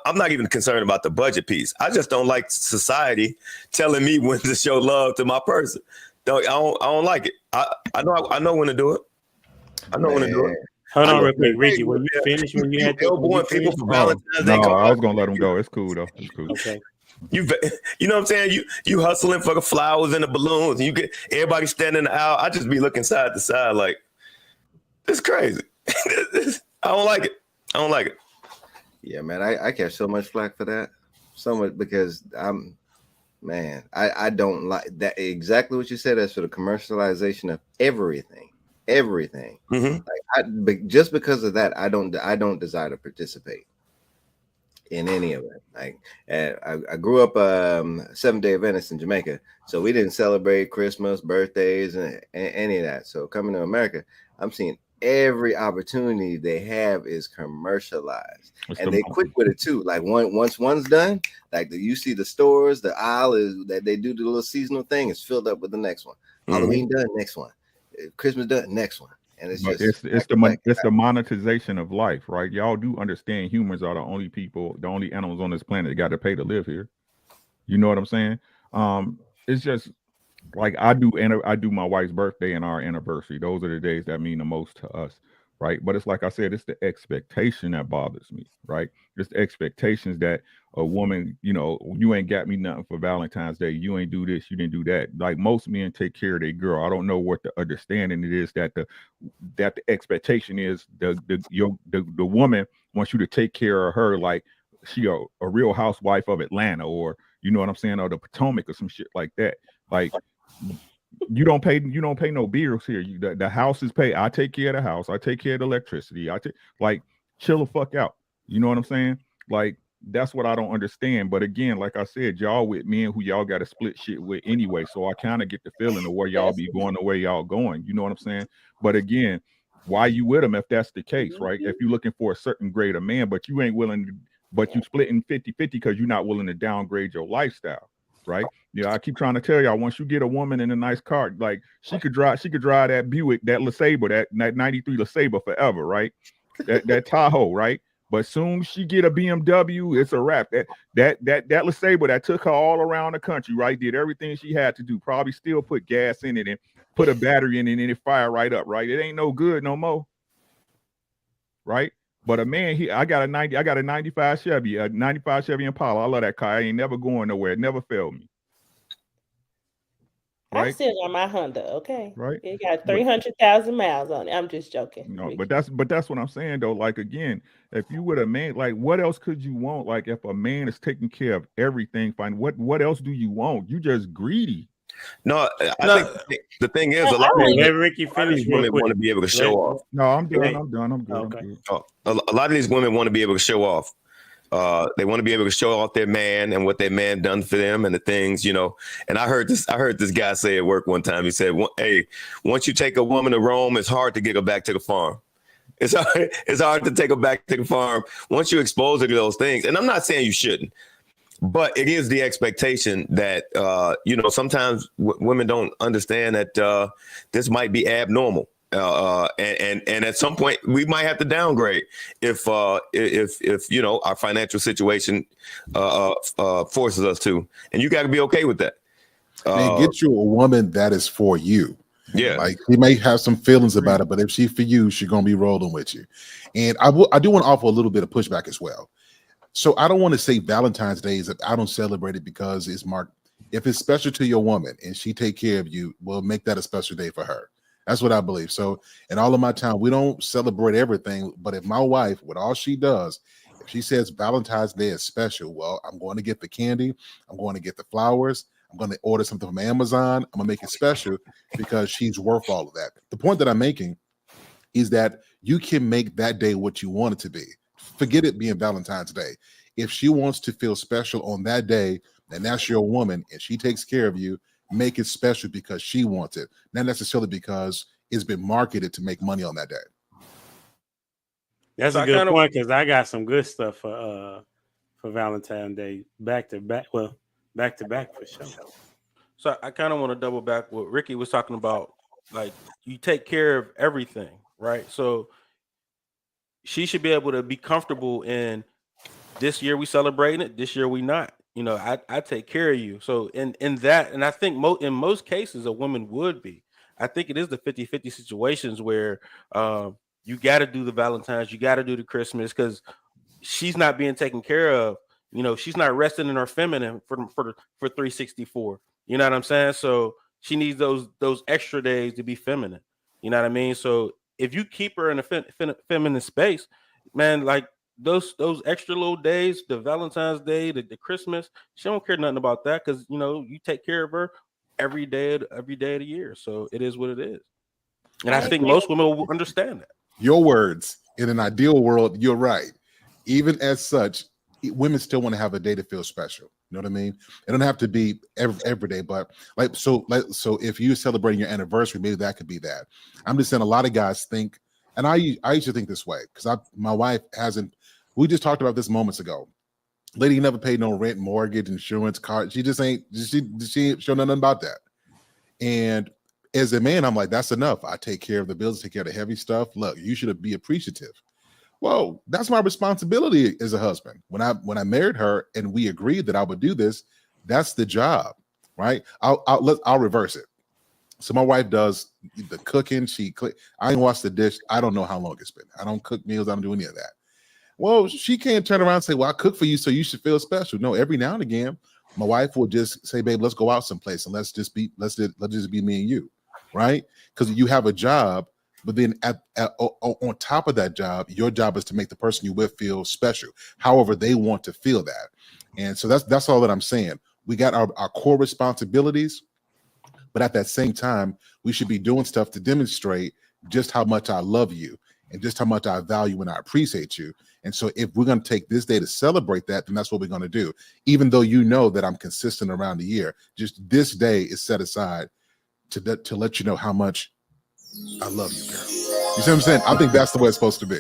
I'm not even concerned about the budget piece. I just don't like society telling me when to show love to my person. I don't like it. I know when to do it. I know when to do it. Hold on real quick, Ricky. When you finish, when you had people for Valentine's Day. No, I was gonna let them go. It's cool though. It's cool. Okay. You know what I'm saying? You hustling for the flowers and the balloons, and you get everybody standing in the aisle. I just be looking side to side like, it's crazy. I don't like it. Yeah, man, I catch so much flack for that. So much because Man, I don't like that. Exactly what you said. As for the commercialization of everything. Mhm. But just because of that, I don't desire to participate in any of it. Like I grew up Seventh-day Adventist in Jamaica, so we didn't celebrate Christmas, birthdays, and any of that. So coming to America, I'm seeing every opportunity they have is commercialized, and they quick with it too. Like once one's done, like you see the stores, the aisle is that they do the little seasonal thing is filled up with the next one. Halloween done, next one. Christmas done, next one. And it's But just it's the monetization of life, right? Y'all do understand humans are the only people, the only animals on this planet that got to pay to live here. You know what I'm saying? It's just like I do my wife's birthday and our anniversary. Those are the days that mean the most to us, right? But it's like I said, it's the expectation that bothers me, right? It's the expectations that a woman, you ain't got me nothing for Valentine's Day. You ain't do this, you didn't do that. Like most men take care of their girl. I don't know what the understanding it is that the expectation is the woman wants you to take care of her like she a real housewife of Atlanta, or you know what I'm saying, or the Potomac or some shit like that. Like you don't pay no bills here. The house is paid. I take care of the house. I take care of the electricity. Like chill the fuck out. You know what I'm saying? Like that's what I don't understand. But again, like I said, y'all with men who y'all got to split shit with anyway. So I kind of get the feeling of where y'all be going the way y'all going. You know what I'm saying? But again, why you with them if that's the case, right? If you're looking for a certain grade of man, but you ain't willing to, but you splitting 50-50 because you're not willing to downgrade your lifestyle, right? I keep trying to tell y'all, once you get a woman in a nice car, like she could drive that Buick, that LeSabre, that 93 LeSabre forever, right? That Tahoe, right? But soon she get a BMW, it's a wrap. That LeSabre that took her all around the country, right? Did everything she had to do. Probably still put gas in it and put a battery in it, and it fire right up, right? It ain't no good no more, right? But a man, I got a 95 Chevy, a 95 Chevy Impala. I love that car. I ain't never going nowhere. It never failed me. I still got my Honda, okay? Right. It got 300,000 miles on it. I'm just joking. No, but that's what I'm saying though. Like again, if you were a man, like what else could you want? Like if a man is taking care of everything, fine. What else do you want? You just greedy. No, I think the thing is, a lot of these women want to be able to show off. No, I'm done. I'm good. Okay. I'm good. A lot of these women want to be able to show off. They want to be able to show off their man and what their man done for them and the things, And I heard this guy say at work one time. He said, "Hey, once you take a woman to Rome, it's hard to get her back to the farm. It's hard to take her back to the farm once you expose her to those things." And I'm not saying you shouldn't, but it is the expectation that sometimes women don't understand that this might be abnormal. And at some point we might have to downgrade if our financial situation forces us to, and you got to be okay with that. Man, get you a woman that is for you. Yeah, like she may have some feelings about it, but if she's for you, she's gonna be rolling with you. And I do want to offer a little bit of pushback as well. So I don't want to say Valentine's Day is that I don't celebrate it because it's marked. If it's special to your woman and she take care of you, we'll make that a special day for her. That's what I believe. So in all of my time, we don't celebrate everything. But if my wife, with all she does, if she says Valentine's Day is special, well, I'm going to get the candy. I'm going to get the flowers. I'm going to order something from Amazon. I'm going to make it special because she's worth all of that. The point that I'm making is that you can make that day what you want it to be. Forget it being Valentine's Day. If she wants to feel special on that day, and that's your woman, and she takes care of you, make it special because she wants it, not necessarily because it's been marketed to make money on that day. That's a good point, because I got some good stuff for Valentine's Day, back to back for sure. So I kind of want to double back what Ricky was talking about. Like, you take care of everything, right? So she should be able to be comfortable in, this year we celebrating it, this year we not. I take care of you. So in that, and I think in most cases a woman would be. I think it is the 50-50 situations where you got to do the Valentine's, you got to do the Christmas, because she's not being taken care of. She's not resting in her feminine for 364. You know what I'm saying? So she needs those extra days to be feminine. You know what I mean? So if you keep her in a feminine space, man, like, those extra little days, the Valentine's Day, the Christmas, she don't care nothing about that because you take care of her every day of the year. So it is what it is. And I think most women will understand that. Your words, in an ideal world, you're right. Even as such, women still want to have a day to feel special. You know what I mean? It don't have to be every day, but so if you're celebrating your anniversary, maybe that could be that. I'm just saying a lot of guys think, and I used to think this way because my wife hasn't. We just talked about this moments ago. Lady never paid no rent, mortgage, insurance, car. She just ain't. She ain't showing nothing about that. And as a man, I'm like, that's enough. I take care of the bills, take care of the heavy stuff. Look, you should be appreciative. Well, that's my responsibility as a husband. When I married her and we agreed that I would do this, that's the job, right? I'll reverse it. So my wife does the cooking. I ain't wash the dish. I don't know how long it's been. I don't cook meals. I don't do any of that. Well, she can't turn around and say, well, I cook for you, so you should feel special. No, every now and again, my wife will just say, babe, let's go out someplace and let's just be me and you, right? Because you have a job, but then on top of that job, your job is to make the person you with feel special, however they want to feel that. And so that's all that I'm saying. We got our core responsibilities, but at that same time, we should be doing stuff to demonstrate just how much I love you and just how much I value and I appreciate you. And so if we're going to take this day to celebrate that, then that's what we're going to do. Even though you know that I'm consistent around the year, just this day is set aside to let you know how much I love you, girl. You see what I'm saying? I think that's the way it's supposed to be.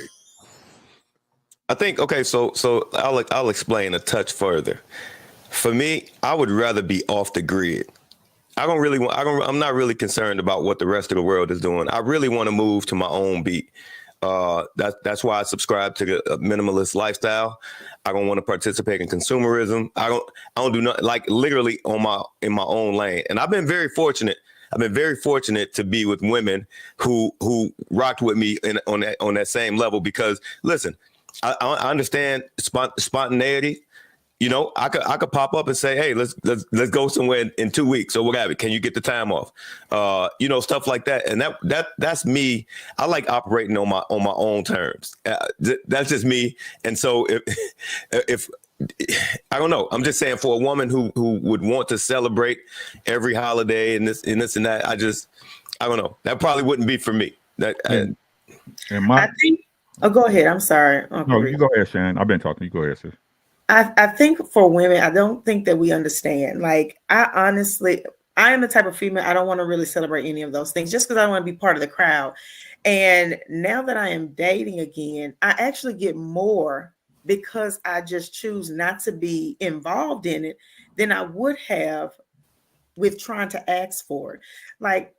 I think, okay, so I'll explain a touch further. For me, I would rather be off the grid. I'm not really concerned about what the rest of the world is doing. I really want to move to my own beat. That's why I subscribe to the minimalist lifestyle. I don't want to participate in consumerism. I don't do nothing, like literally in my own lane. And I've been very fortunate to be with women who rocked with me on that same level. Because listen, I understand spontaneity. I could pop up and say, hey, let's go somewhere in 2 weeks or whatever. Can you get the time off? Stuff like that. And that's me. I like operating on my own terms. That's just me. And so if I don't know, I'm just saying, for a woman who would want to celebrate every holiday and this and that, I don't know. That probably wouldn't be for me. I think. Oh, go ahead. I'm sorry. No, you go ahead, Shannon. I've been talking. You go ahead, sis. I think for women, I don't think that we understand. Like, I am the type of female, I don't want to really celebrate any of those things just because I want to be part of the crowd. And now that I am dating again, I actually get more because I just choose not to be involved in it than I would have with trying to ask for it. Like,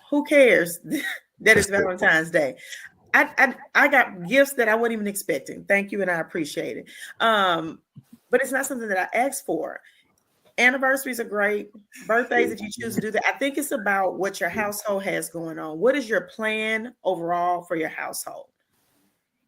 who cares that it's Valentine's Day? I got gifts that I wasn't even expecting. Thank you, and I appreciate it. But it's not something that I asked for. Anniversaries are great. Birthdays, if you choose to do that. I think it's about what your household has going on. What is your plan overall for your household?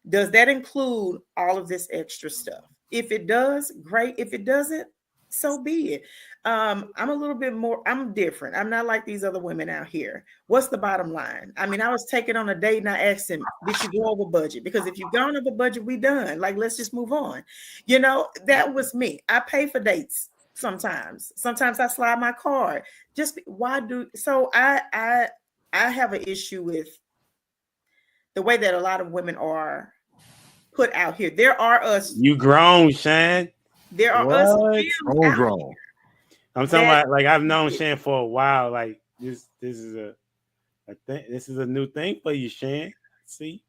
Does that include all of this extra stuff? If it does, great. If it doesn't, so be it. I'm a little bit more, I'm different. I'm not like these other women out here. What's the bottom line? I mean, I was taken on a date and I asked him, did you go over budget? Because if you've gone over budget, we done. Like, let's just move on. That was me. I pay for dates sometimes. Sometimes I slide my card. I have an issue with the way that a lot of women are put out here. There are us. You grown, Shan. There are us. Grown. I'm talking about, like, I've known Shan for a while. Like, this is a thing. This is a new thing for you, Shan. See,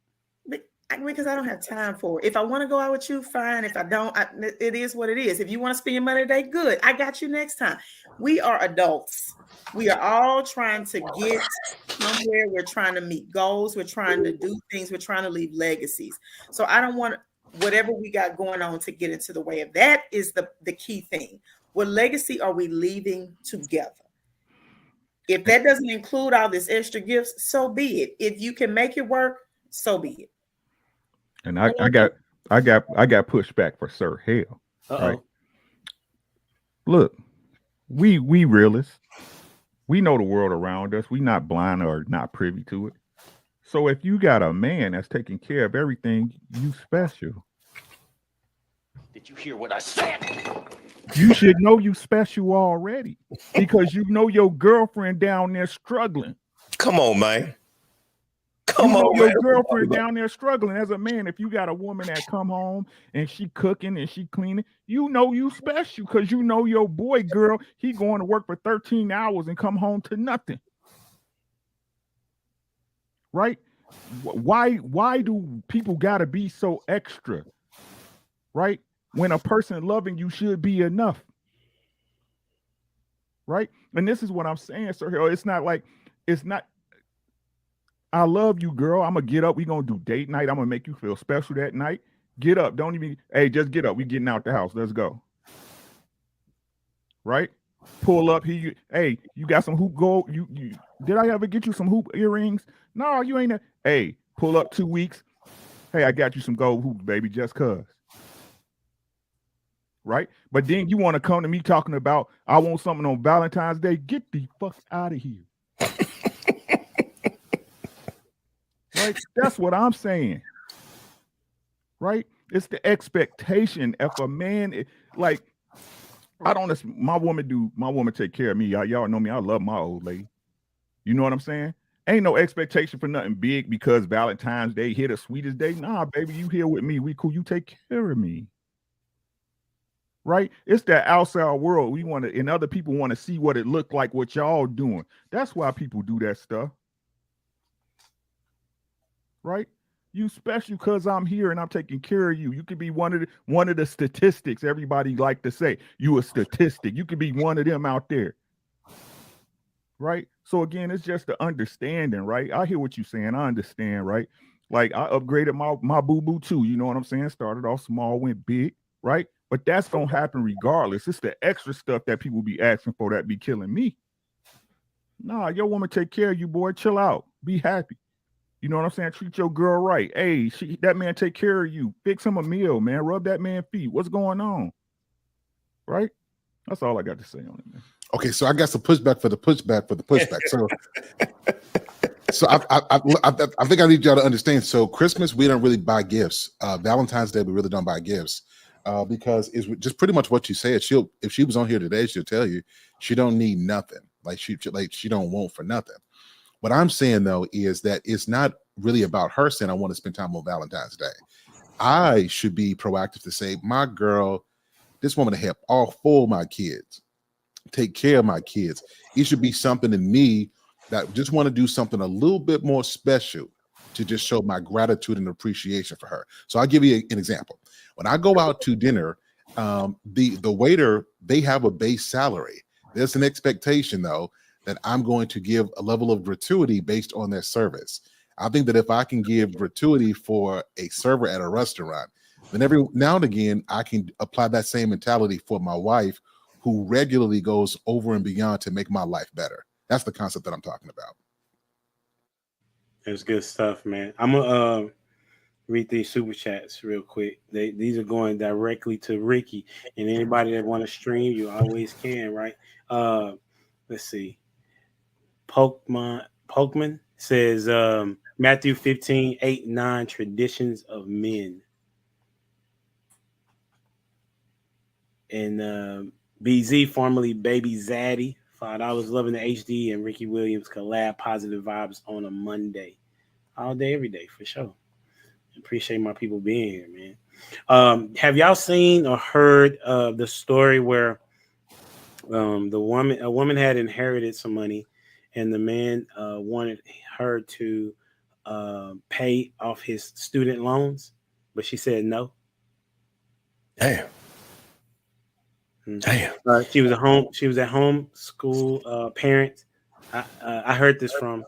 because I don't have time for it. If I want to go out with you, fine. If I don't, it is what it is. If you want to spend your money today, good. I got you next time. We are adults. We are all trying to get somewhere. We're trying to meet goals. We're trying to do things. We're trying to leave legacies. So I don't want whatever we got going on to get into the way of that. Is the key thing. What legacy are we leaving together? If that doesn't include all this extra gifts, so be it. If you can make it work, so be it. And I got pushback for Sir Hell. Right? Look, we realists. We know the world around us. We not blind or not privy to it. So if you got a man that's taking care of everything, you special. Did you hear what I said? You should know you special already because you know your girlfriend down there struggling. Come on, man. You Come know on, your man. girlfriend down there struggling. As a man, if you got a woman that come home and she cooking and she cleaning, you know you special because you know your boy girl, he going to work for 13 hours and come home to nothing. Right? Why do people gotta be so extra? Right? When a person loving you should be enough. Right? And this is what I'm saying, Sir Harold. It's not I love you, girl. I'm gonna get up. We gonna do date night. I'm gonna make you feel special that night. Get up. Don't even. Hey, just get up. We getting out the house. Let's go. Right? Pull up here. Hey, you got some hoop gold? You did I ever get you some hoop earrings? No, you ain't. Hey, pull up 2 weeks. Hey, I got you some gold hoops, baby. Just cause. Right? But then you want to come to me talking about I want something on Valentine's Day. Get the fuck out of here. Right? That's what I'm saying. Right? It's the expectation. If a man like my woman take care of me. Y'all know me. I love my old lady. You know what I'm saying? Ain't no expectation for nothing big because Valentine's Day hit the sweetest day. Nah, baby, you here with me. We cool. You take care of me. Right? It's that outside world. We want to, and other people want to see what it looked like, what y'all doing. That's why people do that stuff. Right? You special because I'm here and I'm taking care of you. You could be one of the statistics everybody like to say. You a statistic. You could be one of them out there. Right? So again, it's just the understanding, right? I hear what you're saying. I understand, right? Like I upgraded my boo-boo too. You know what I'm saying? Started off small, went big, right? But that's gonna happen regardless. It's the extra stuff that people be asking for that be killing me. Nah, your woman take care of you, boy. Chill out. Be happy. You know what I'm saying? Treat your girl right. Hey, that man take care of you. Fix him a meal, man. Rub that man feet. What's going on? Right? That's all I got to say on it, man. Okay, so I got some pushback for the pushback for the pushback. So I think I need y'all to understand. So Christmas, we don't really buy gifts. Valentine's Day, we really don't buy gifts because it's just pretty much what you said. If she was on here today, she'll tell you she don't need nothing. Like she don't want for nothing. What I'm saying though is that it's not really about her saying I want to spend time on Valentine's Day. I should be proactive to say, my girl, this woman to help all 4 of my kids, take care of my kids. It should be something in me that just want to do something a little bit more special to just show my gratitude and appreciation for her. So I'll give you an example. When I go out to dinner, the waiter, they have a base salary. There's an expectation though that I'm going to give a level of gratuity based on their service. I think that if I can give gratuity for a server at a restaurant, then every now and again, I can apply that same mentality for my wife who regularly goes over and beyond to make my life better. That's the concept that I'm talking about. That's good stuff, man. I'm going to read these super chats real quick. These are going directly to Ricky. And anybody that want to stream, you always can, right? Let's see. Pokemon says Matthew 15:8-9 traditions of men. And BZ, formerly Baby Zaddy, $5, loving the HD and Ricky Williams collab, positive vibes on a Monday. All day, every day, for sure. Appreciate my people being here, man. Have y'all seen or heard the story where a woman had inherited some money and the man wanted her to pay off his student loans, but she said no? Damn. Damn. She was at home school parent. I heard this from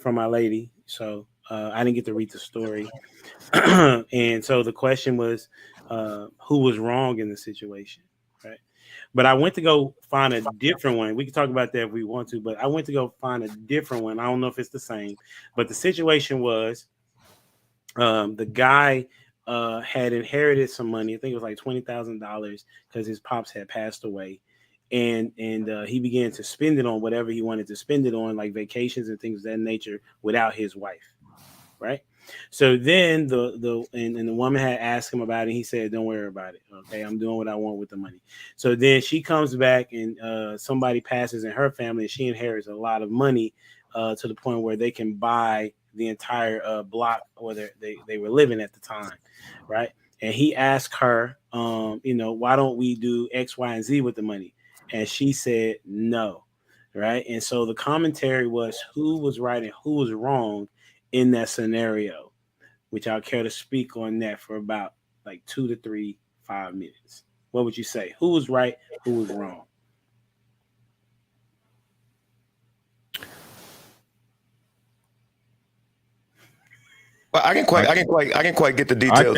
my lady, so I didn't get to read the story. And so the question was, who was wrong in the situation, right? But I went to go find a different one. We can talk about that if we want to, but I went to go find a different one. I don't know if it's the same, but the situation was the guy had inherited some money. I think it was like $20,000 because his pops had passed away. And he began to spend it on whatever he wanted to spend it on, like vacations and things of that nature, without his wife, right? So then the woman had asked him about it. He said, "Don't worry about it. Okay, I'm doing what I want with the money." So then she comes back and somebody passes in her family, and she inherits a lot of money to the point where they can buy the entire block where they were living at the time, right? And he asked her, why don't we do X, Y, and Z with the money? And she said no, right? And so the commentary was who was right and who was wrong in that scenario. Would y'all care to speak on that for about like 2 to 3, 5 minutes? What would you say? Who was right? Who was wrong? Well, I can quite get the details.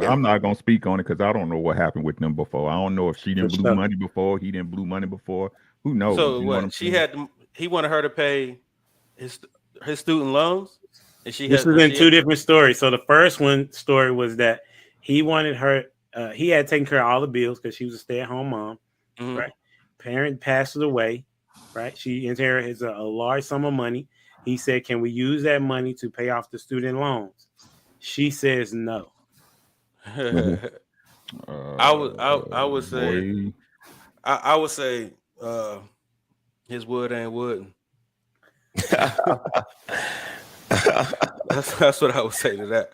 I'm not gonna speak on it because I don't know what happened with them before. I don't know if she didn't blew money before, he didn't blew money before. Who knows? So what? He wanted her to pay his student loans, and This is in two different stories. So the first story was that he wanted her. He had taken care of all the bills because she was a stay-at-home mom. Mm-hmm. Right? Parent passes away. Right? She inherits a large sum of money. He said, "Can we use that money to pay off the student loans?" She says no. I would say his wood ain't wooden. That's what I would say to that.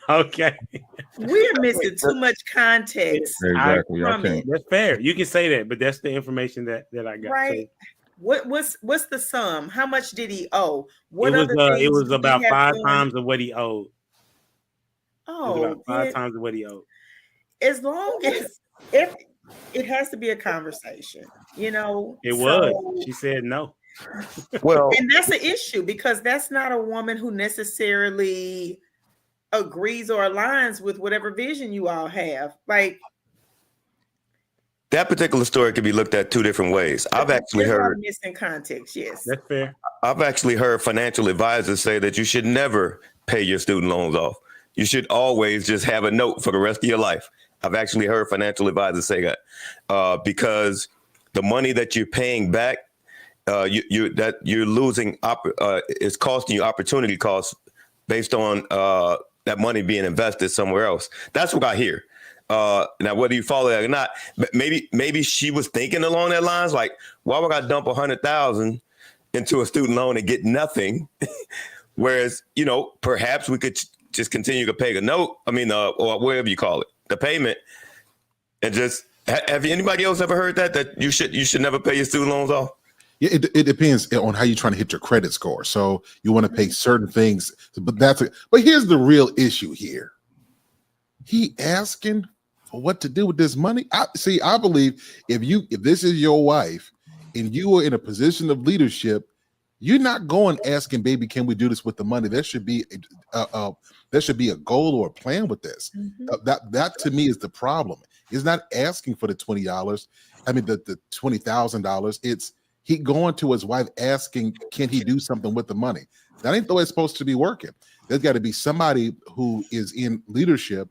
Okay. We're missing too much context. Exactly. That's fair. You can say that, but that's the information that I got. Right. What's the sum? How much did he owe? It was about 5 times of what he owed. Oh, about 5 times of what he owed. As long as if it has to be a conversation, It was. She said no. Well, and that's an issue because that's not a woman who necessarily agrees or aligns with whatever vision you all have. Like that particular story could be looked at 2 different ways. I've actually heard missing context. Yes, that's fair. I've actually heard financial advisors say that you should never pay your student loans off. You should always just have a note for the rest of your life. I've actually heard financial advisors say that because the money that you're paying back, you're losing. It's costing you opportunity costs based on that money being invested somewhere else. That's what I hear. Now, whether you follow that or not, maybe she was thinking along that lines, like, why would I dump $100,000 into a student loan and get nothing? Whereas, perhaps we could just continue to pay the note. I mean, or whatever you call it, the payment, and just have anybody else ever heard that you should never pay your student loans off? Yeah, it depends on how you're trying to hit your credit score. So you want to pay certain things, but here's the real issue here. He asking for what to do with this money. I believe if this is your wife and you are in a position of leadership, you're not going asking, baby, can we do this with the money? There should be a goal or a plan with this. Mm-hmm. That to me is the problem. It's not asking for the $20. I mean, the $20,000. It's he going to his wife asking, can he do something with the money? That ain't the way it's supposed to be working. There's got to be somebody who is in leadership.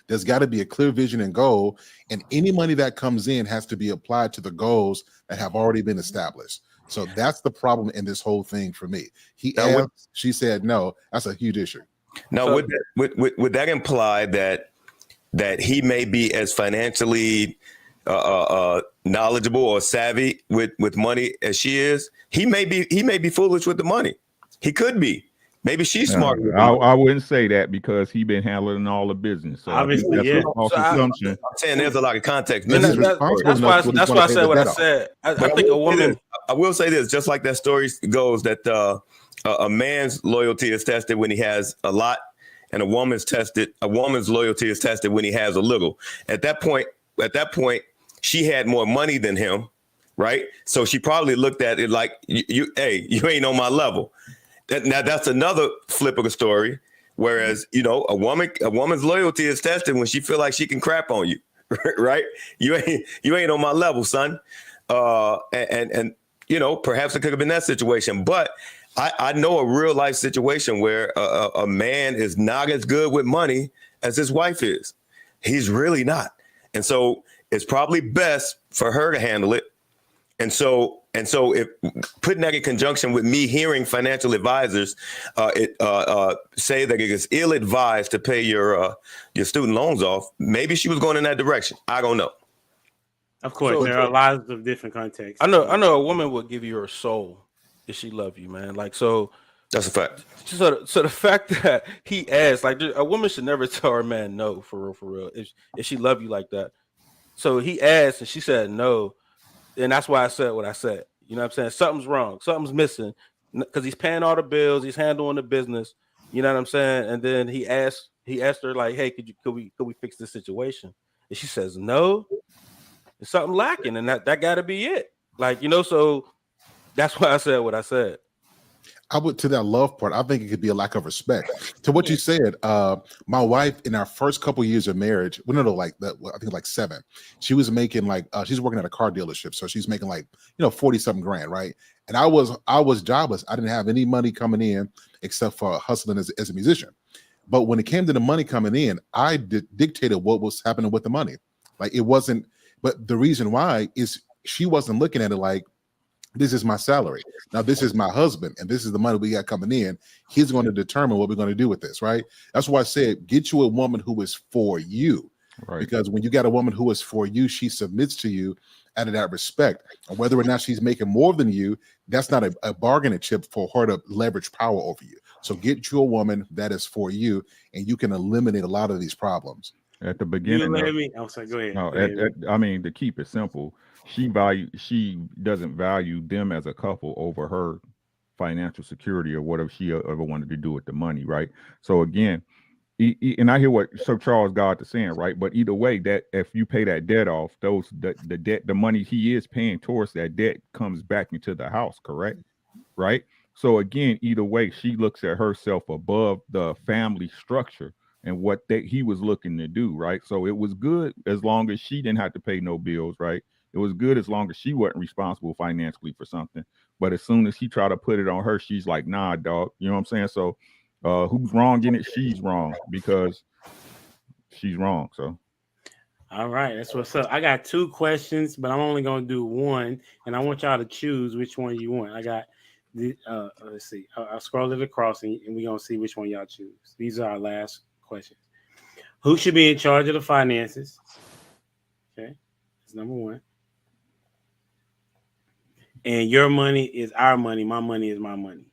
There's got to be a clear vision and goal, and any money that comes in has to be applied to the goals that have already been established. So that's the problem in this whole thing for me. He asked, she said no. That's a huge issue. Now, would that imply that he may be as financially knowledgeable or savvy with money as she is? He may be foolish with the money. He could be. Maybe she's smart. I wouldn't say that because he been handling all the business. So obviously, that's a false assumption. I'm saying there's a lot of context. That's why I said what I said. I think a woman. I will say this, just like that story goes, that a man's loyalty is tested when he has a lot, and a woman's loyalty is tested when he has a little. At that point, she had more money than him, right? So she probably looked at it like, you ain't on my level. Now that's another flip of the story. Whereas, a woman's loyalty is tested when she feel like she can crap on you, right? You ain't on my level, son. And perhaps it could have been that situation. But I know a real life situation where a man is not as good with money as his wife is. He's really not. And so it's probably best for her to handle it And so if putting that in conjunction with me hearing financial advisors say that it is ill-advised to pay your student loans off, maybe she was going in that direction. I don't know. Of course, So- there are lots of different contexts. I know a woman would give you her soul if she loved you, man. Like, so That's a fact. so the fact that he asked, like, a woman should never tell her man no, for real, if she love you like that. So he asked and she said no, and that's why I said what I said. You know what I'm saying? Something's wrong, something's missing, because he's paying all the bills, he's handling the business. You know what I'm saying? And then he asked her, like, hey, could we fix this situation? And she says no. There's something lacking, and that got to be it. Like, you know, so that's why I said what I said. I would, to that love part, I think it could be a lack of respect. To what you said, my wife in our first couple years of marriage, I think like 7, she was making like she's working at a car dealership, so she's making like 40-something grand, right? And I was jobless. I didn't have any money coming in except for hustling as a musician. But when it came to the money coming in, I dictated what was happening with the money. Like, it wasn't. But the reason why is she wasn't looking at it like, this is my salary. Now, this is my husband, and this is the money we got coming in. He's going to determine what we're going to do with this, right? That's why I said, get you a woman who is for you. Right. Because when you got a woman who is for you, she submits to you out of that respect. And whether or not she's making more than you, that's not a bargaining chip for her to leverage power over you. So get you a woman that is for you, and you can eliminate a lot of these problems. At the You beginning, let me. I'm sorry. Go ahead. no, Go ahead. I mean, to keep it simple, she doesn't value them as a couple over her financial security or whatever she ever wanted to do with the money, right? So again, and I hear what Sir Charles Gard is saying, right? But either way, that if you pay that debt off, the debt, the money he is paying towards that debt comes back into the house, correct? Right? So again, either way, she looks at herself above the family structure and what he was looking to do, right? So it was good as long as she didn't have to pay no bills, right? It was good as long as she wasn't responsible financially for something. But as soon as he tried to put it on her, she's like, nah, dog. You know what I'm saying? So who's wrong in it? She's wrong, because she's wrong. So All right, that's what's up. I got 2 questions, but I'm only gonna do one, and I want y'all to choose which one you want. I got the let's see. I'll scroll it across, and we're gonna see which one y'all choose. These are our last questions. Who should be in charge of the finances? Okay, that's number 1. And your money is our money. My money is my money.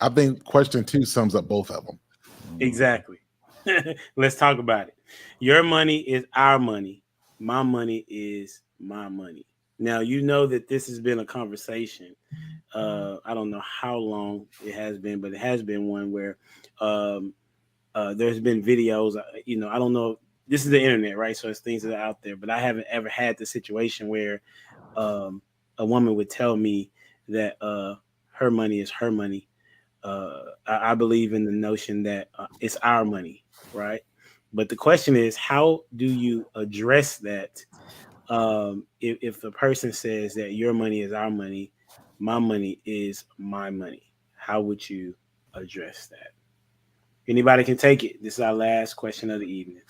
I think question 2 sums up both of them. Exactly. Let's talk about it. Your money is our money. My money is my money. Now, you know that this has been a conversation. I don't know how long it has been, but it has been one where there's been videos. I don't know. This is the internet, right? So it's things that are out there, but I haven't ever had the situation where a woman would tell me that her money is her money. I believe in the notion that it's our money, right? But the question is, how do you address that if the person says that your money is our money, my money is my money? How would you address that? Anybody can take it. This is our last question of the evening.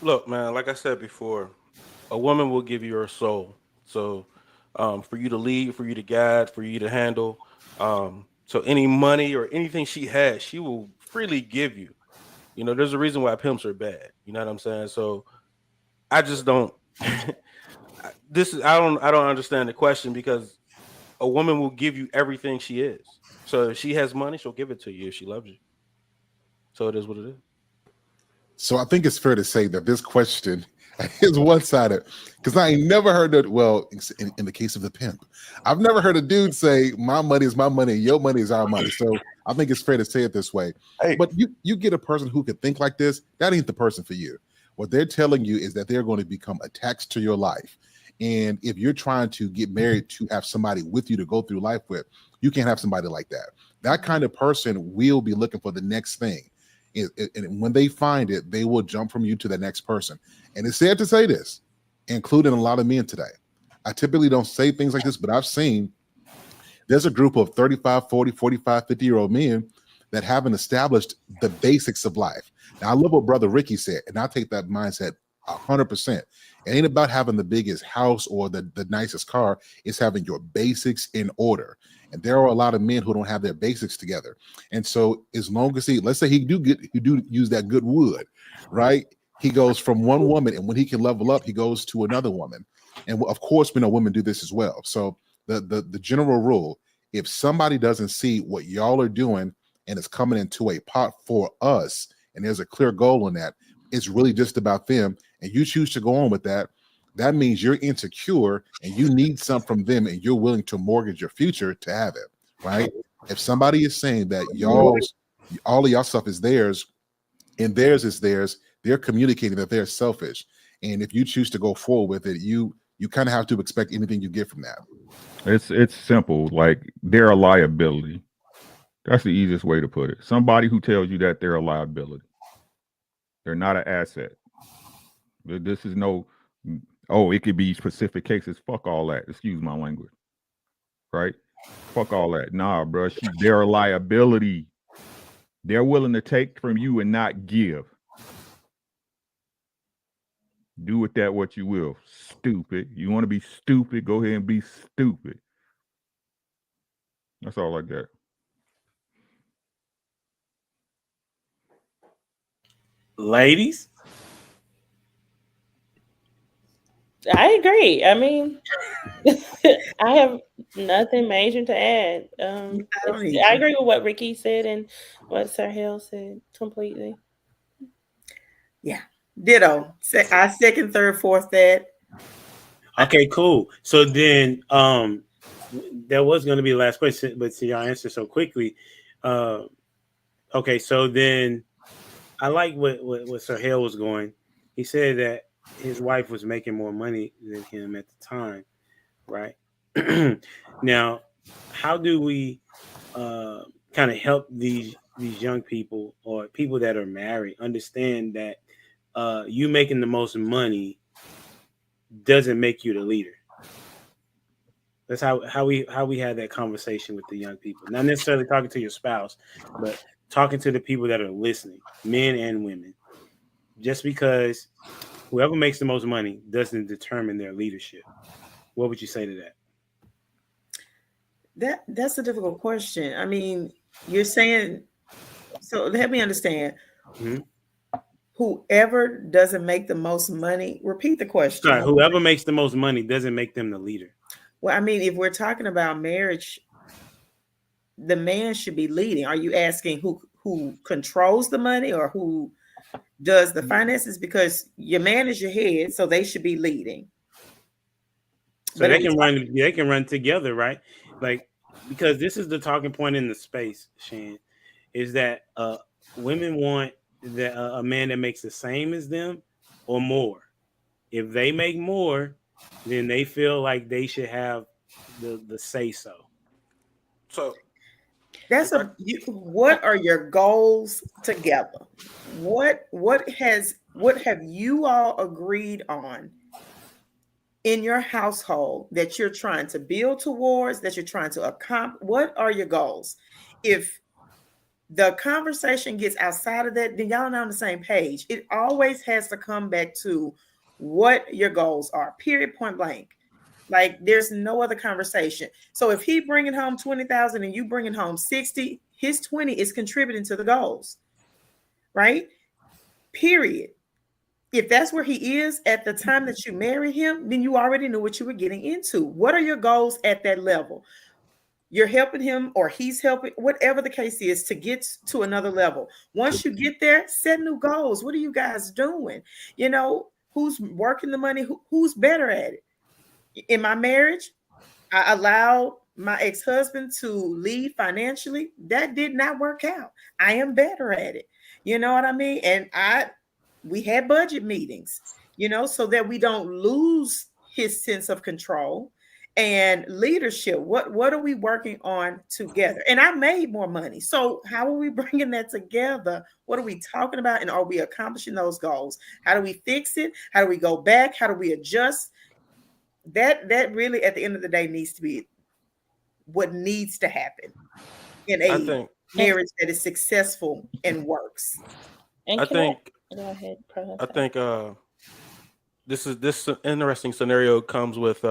Look, man, like I said before, a woman will give you her soul. So for you to lead, for you to guide, for you to handle. So any money or anything she has, she will freely give you. You know, there's a reason why pimps are bad. You know what I'm saying? So I just don't I don't understand the question, because a woman will give you everything she is. So if she has money, she'll give it to you if she loves you. So it is what it is. So I think it's fair to say that this question is one-sided, because I ain't never heard that. Well, in the case of the pimp, I've never heard a dude say my money is my money, your money is our money. So I think it's fair to say it this way. Hey. But you get a person who could think like this, that ain't the person for you. What they're telling you is that they're going to become attached to your life. And if you're trying to get married to have somebody with you to go through life with, you can't have somebody like that. That kind of person will be looking for the next thing. And when they find it, they will jump from you to the next person. And it's sad to say this, including a lot of men today. I typically don't say things like this, but I've seen there's a group of 35, 40, 45, 50-year-old men that haven't established the basics of life. Now, I love what Brother Ricky said, and I take that mindset 100%. It ain't about having the biggest house or the nicest car. It's having your basics in order. And there are a lot of men who don't have their basics together. And so as long as let's say he do use that good wood, right? He goes from one woman, and when he can level up, he goes to another woman. And of course, we know women do this as well. So the general rule, if somebody doesn't see what y'all are doing and it's coming into a pot for us, and there's a clear goal in that, it's really just about them, and you choose to go on with that, that means you're insecure and you need something from them, and you're willing to mortgage your future to have it, right? If somebody is saying that all of y'all stuff is theirs and theirs is theirs, they're communicating that they're selfish. And if you choose to go forward with it, you kind of have to expect anything you get from that. It's simple. Like, they're a liability. That's the easiest way to put it. Somebody who tells you that they're a liability. They're not an asset. This is no, it could be specific cases. Fuck all that. Excuse my language. Right? Fuck all that. Nah, bro. They're a liability. They're willing to take from you and not give. Do with that what you will. Stupid. You want to be stupid? Go ahead and be stupid. That's all I got. Ladies, I agree. I mean, I have nothing major to add. I agree with what Ricky said and what Sir Hill said completely. Yeah, ditto. I second, third, fourth that. Okay, cool. So then, there was going to be the last question, but see, y'all answered so quickly. Okay, so then I like what Sir Hale was going. He said that his wife was making more money than him at the time, right? Now, how do we kind of help these young people or people that are married understand that you making the most money doesn't make you the leader? That's how we had that conversation with the young people. Not necessarily talking to your spouse, but talking to the people that are listening, men and women. Just because whoever makes the most money doesn't determine their leadership. What would you say to that? That's a difficult question. I mean, you're saying, so help me understand. Mm-hmm. Whoever doesn't make the most money, repeat the question. Sorry, whoever makes the most money doesn't make them the leader. Well, I mean, if we're talking about marriage, the man should be leading. Are you asking who controls the money or who does the finances? Because your man is your head, so they should be leading. So they can run together, right? Like, because this is the talking point in the space, Shan, is that women want a man that makes the same as them or more. If they make more, then they feel like they should have the say so. So that's what are your goals together? What have you all agreed on in your household that you're trying to build towards, that you're trying to accomplish? What are your goals? If the conversation gets outside of that, then y'all are not on the same page. It always has to come back to what your goals are, period, point blank. Like, there's no other conversation. So if he bringing home 20,000 and you bringing home 60, his 20 is contributing to the goals, right? Period. If that's where he is at the time that you marry him, then you already knew what you were getting into. What are your goals at that level? You're helping him or he's helping, whatever the case is, to get to another level. Once you get there, set new goals. What are you guys doing? You know, who's working the money? Who's better at it? In my marriage, I allowed my ex-husband to lead financially. That did not work out. I am better at it. You know what I mean? And we had budget meetings, you know, so that we don't lose his sense of control and leadership. What are we working on together? And I made more money. So how are we bringing that together? What are we talking about? And are we accomplishing those goals? How do we fix it? How do we go back? How do we adjust? That really, at the end of the day, needs to be what needs to happen in a marriage that is successful and works. And I think this interesting scenario comes with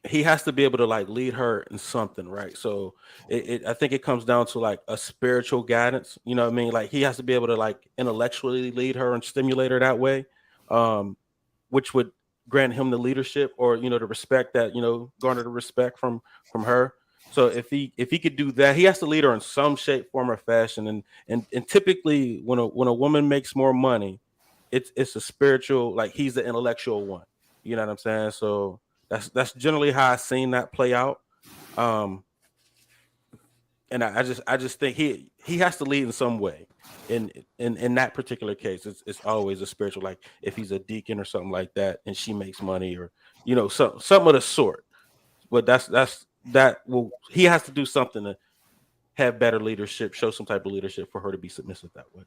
he has to be able to like lead her in something, right? So I think it comes down to like a spiritual guidance. You know what I mean? Like he has to be able to like intellectually lead her and stimulate her that way, which would grant him the leadership or the respect that garner the respect from her. So if he could do that, he has to lead her in some shape, form, or fashion. And typically when a woman makes more money, it's a spiritual, like he's the intellectual one. You know what I'm saying? So that's generally how I've seen that play out. And I just think he has to lead in some way. In that particular case, it's always a spiritual, like if he's a deacon or something like that, and she makes money, or something of the sort. But he has to do something to have better leadership, show some type of leadership for her to be submissive that way.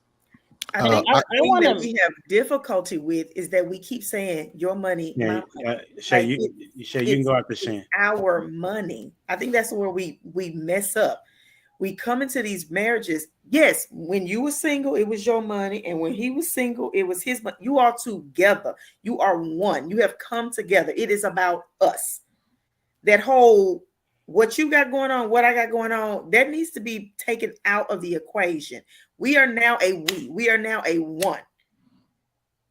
I think that we have difficulty with is that we keep saying your money, my money. Shay, you can go after Shan. Our money. I think that's where we mess up. We come into these marriages. Yes, when you were single, it was your money, and when he was single, it was his money. You are together. You are one. You have come together. It is about us. That whole what you got going on, what I got going on, that needs to be taken out of the equation. We are now we are now a one.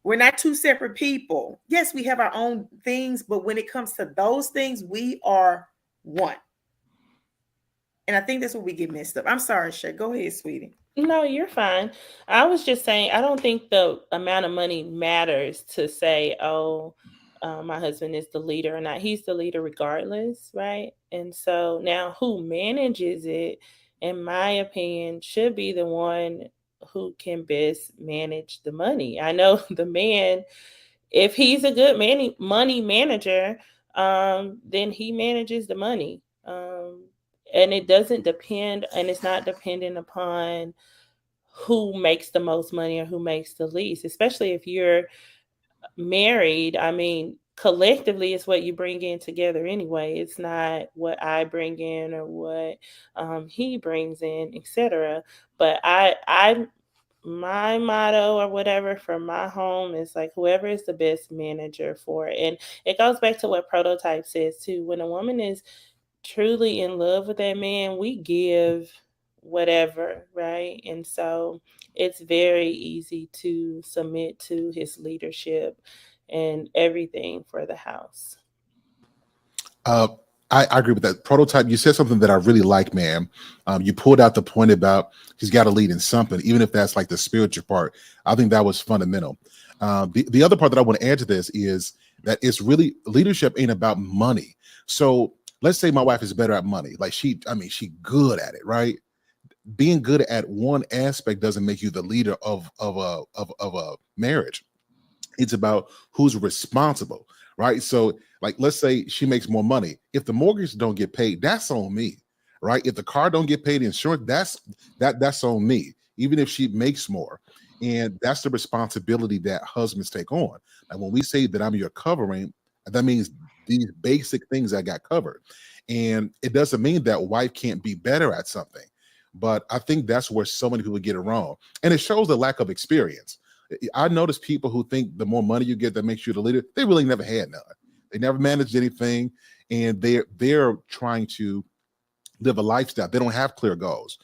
We're not two separate people. Yes, we have our own things, but when it comes to those things, we are one. And I think that's where we get messed up. I'm sorry, Shay. Go ahead, sweetie. No, you're fine. I was just saying, I don't think the amount of money matters to say, my husband is the leader or not. He's the leader regardless, right? And so now who manages it, in my opinion, should be the one who can best manage the money. I know the man, if he's a good money manager, then he manages the money. And it doesn't depend, and it's not dependent upon who makes the most money or who makes the least, especially if you're married. I mean, collectively, it's what you bring in together anyway. It's not what I bring in or what he brings in, etc. But my motto or whatever for my home is like whoever is the best manager for it. And it goes back to what Prototype says too. When a woman is truly in love with that man, we give whatever, right? And so it's very easy to submit to his leadership and everything for the house. I agree with that. Prototype, you said something that I really like, ma'am. You pulled out the point about he's got to lead in something, even if that's like the spiritual part. I think that was fundamental. The other part that I want to add to this is that it's really, leadership ain't about money. So let's say my wife is better at money. Like she good at it, right? Being good at one aspect doesn't make you the leader of a marriage. It's about who's responsible, right? So like, let's say she makes more money. If the mortgage don't get paid, that's on me, right? If the car don't get paid insurance, that's on me, even if she makes more. And that's the responsibility that husbands take on. And when we say that I'm your covering, that means these basic things I got covered. And it doesn't mean that wife can't be better at something. But I think that's where so many people get it wrong. And it shows a lack of experience. I notice people who think the more money you get, that makes you the leader. They really never had none. They never managed anything. And they're trying to live a lifestyle. They don't have clear goals.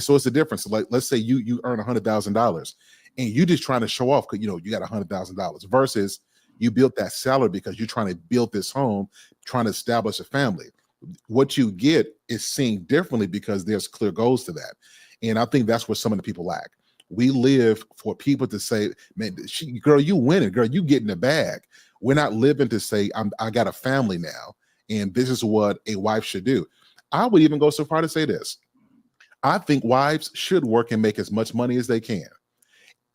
So it's a difference. Like, let's say you earn $100,000 and you just trying to show off because, you got $100,000 versus you built that salary because you're trying to build this home, trying to establish a family. What you get is seen differently because there's clear goals to that. And I think that's what some of the people lack. We live for people to say, man, girl, you winning, girl, you getting the bag. We're not living to say, I got a family now, and this is what a wife should do. I would even go so far to say this. I think wives should work and make as much money as they can.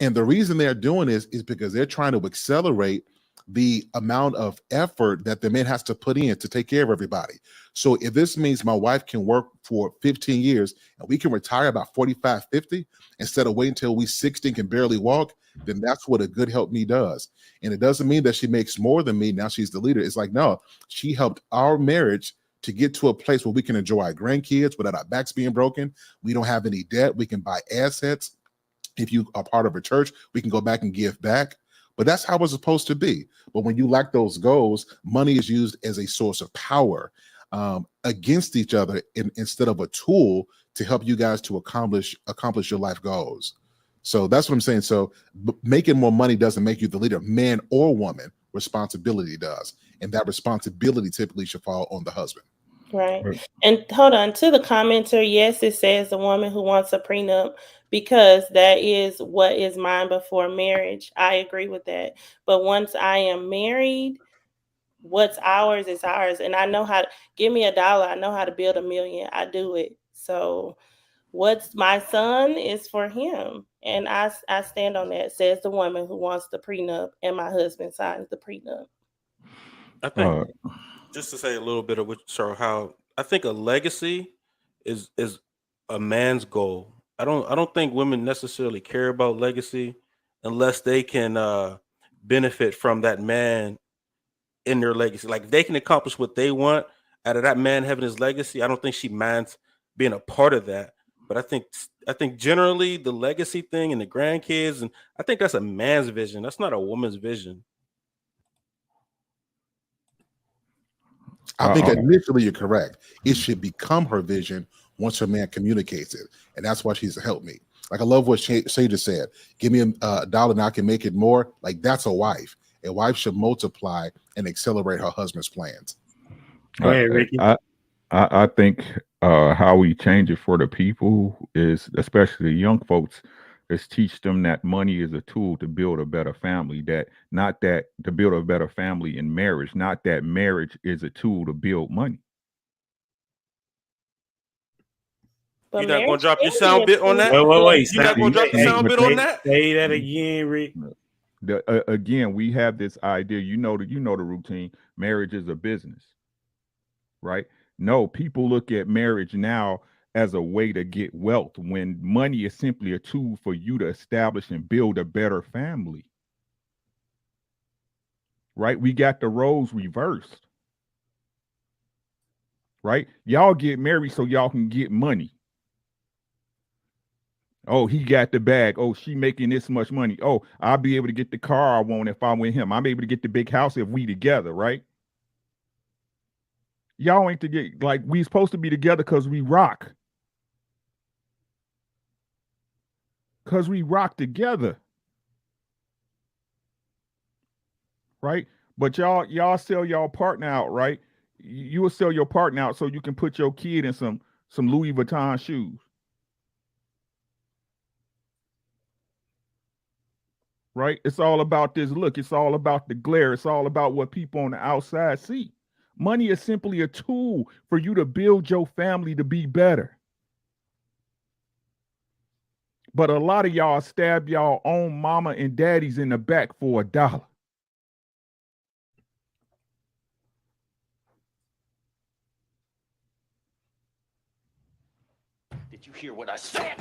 And the reason they're doing this is because they're trying to accelerate the amount of effort that the man has to put in to take care of everybody. So if this means my wife can work for 15 years and we can retire about 45, 50, instead of waiting until we 60 and can barely walk, then that's what a good help me does. And it doesn't mean that she makes more than me. Now she's the leader. It's like, no, she helped our marriage to get to a place where we can enjoy our grandkids without our backs being broken. We don't have any debt. We can buy assets. If you are part of a church, we can go back and give back. But that's how it's supposed to be. But when you lack those goals, money is used as a source of power against each other instead of a tool to help you guys to accomplish your life goals. So that's what I'm saying. So making more money doesn't make you the leader, man or woman. Responsibility does, and that responsibility typically should fall on the husband. Right. And hold on to the commenter. Yes, it says the woman who wants a prenup because that is what is mine before marriage. I agree with that. But once I am married, what's ours is ours. And I know how to give me $1. I know how to build $1 million. I do it. So what's my son is for him. And I stand on that, says the woman who wants the prenup, and my husband signs the prenup. I think just to say a little bit of how I think a legacy is a man's goal. I don't think women necessarily care about legacy unless they can benefit from that man in their legacy. Like if they can accomplish what they want out of that man having his legacy, I don't think she minds being a part of that. But I think generally the legacy thing and the grandkids, and I think that's a man's vision. That's not a woman's vision. I think initially you're correct. It should become her vision once her man communicates it. And that's why she's a helpmate. Like I love what Shay just said. Give me $1 and I can make it more. Like that's a wife. A wife should multiply and accelerate her husband's plans. Go ahead, Ricky. I think how we change it for the people is, especially the young folks, is teach them that money is a tool to build a better family. That not that to build a better family in marriage, not that marriage is a tool to build money. But you're not gonna drop your sound bit on that? Wait. You're not gonna drop your sound bit on that? Say that again, Rick. Again, we have this idea. You know the routine. Marriage is a business, right? No, people look at marriage now as a way to get wealth when money is simply a tool for you to establish and build a better family. Right? We got the roles reversed. Right? Y'all get married so y'all can get money. Oh, he got the bag. Oh, she making this much money. Oh, I'll be able to get the car I want if I'm with him. I'm able to get the big house if we together, right? Y'all ain't to get like we supposed to be together because we rock. Because we rock together. Right? But y'all sell y'all partner out, right? You will sell your partner out so you can put your kid in some Louis Vuitton shoes. Right? It's all about this look. It's all about the glare. It's all about what people on the outside see. Money is simply a tool for you to build your family to be better. But a lot of y'all stab y'all own mama and daddies in the back for $1. Did you hear what I said?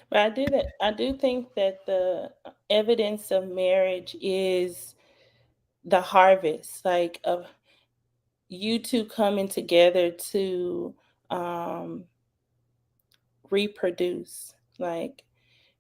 But I do think that the evidence of marriage is the harvest, like of you two coming together to reproduce, like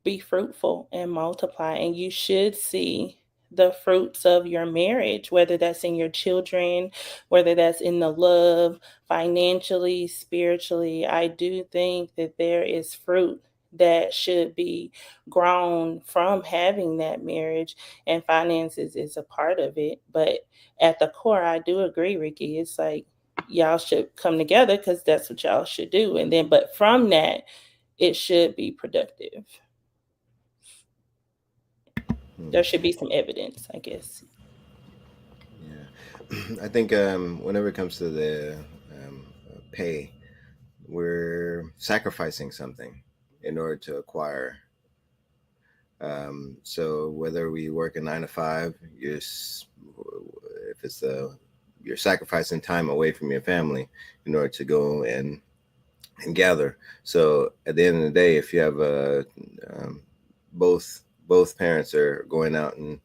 be fruitful and multiply. And you should see the fruits of your marriage, whether that's in your children, whether that's in the love, financially, spiritually. I do think that there is fruit that should be grown from having that marriage, and finances is a part of it. But at the core, I do agree, Ricky. It's like y'all should come together because that's what y'all should do. And then, but from that, it should be productive. There should be some evidence, I guess. Yeah. I think whenever it comes to the pay, we're sacrificing something in order to acquire. So whether we work a 9 to 5, you're sacrificing time away from your family in order to go and gather. So at the end of the day, if you have both parents are going out and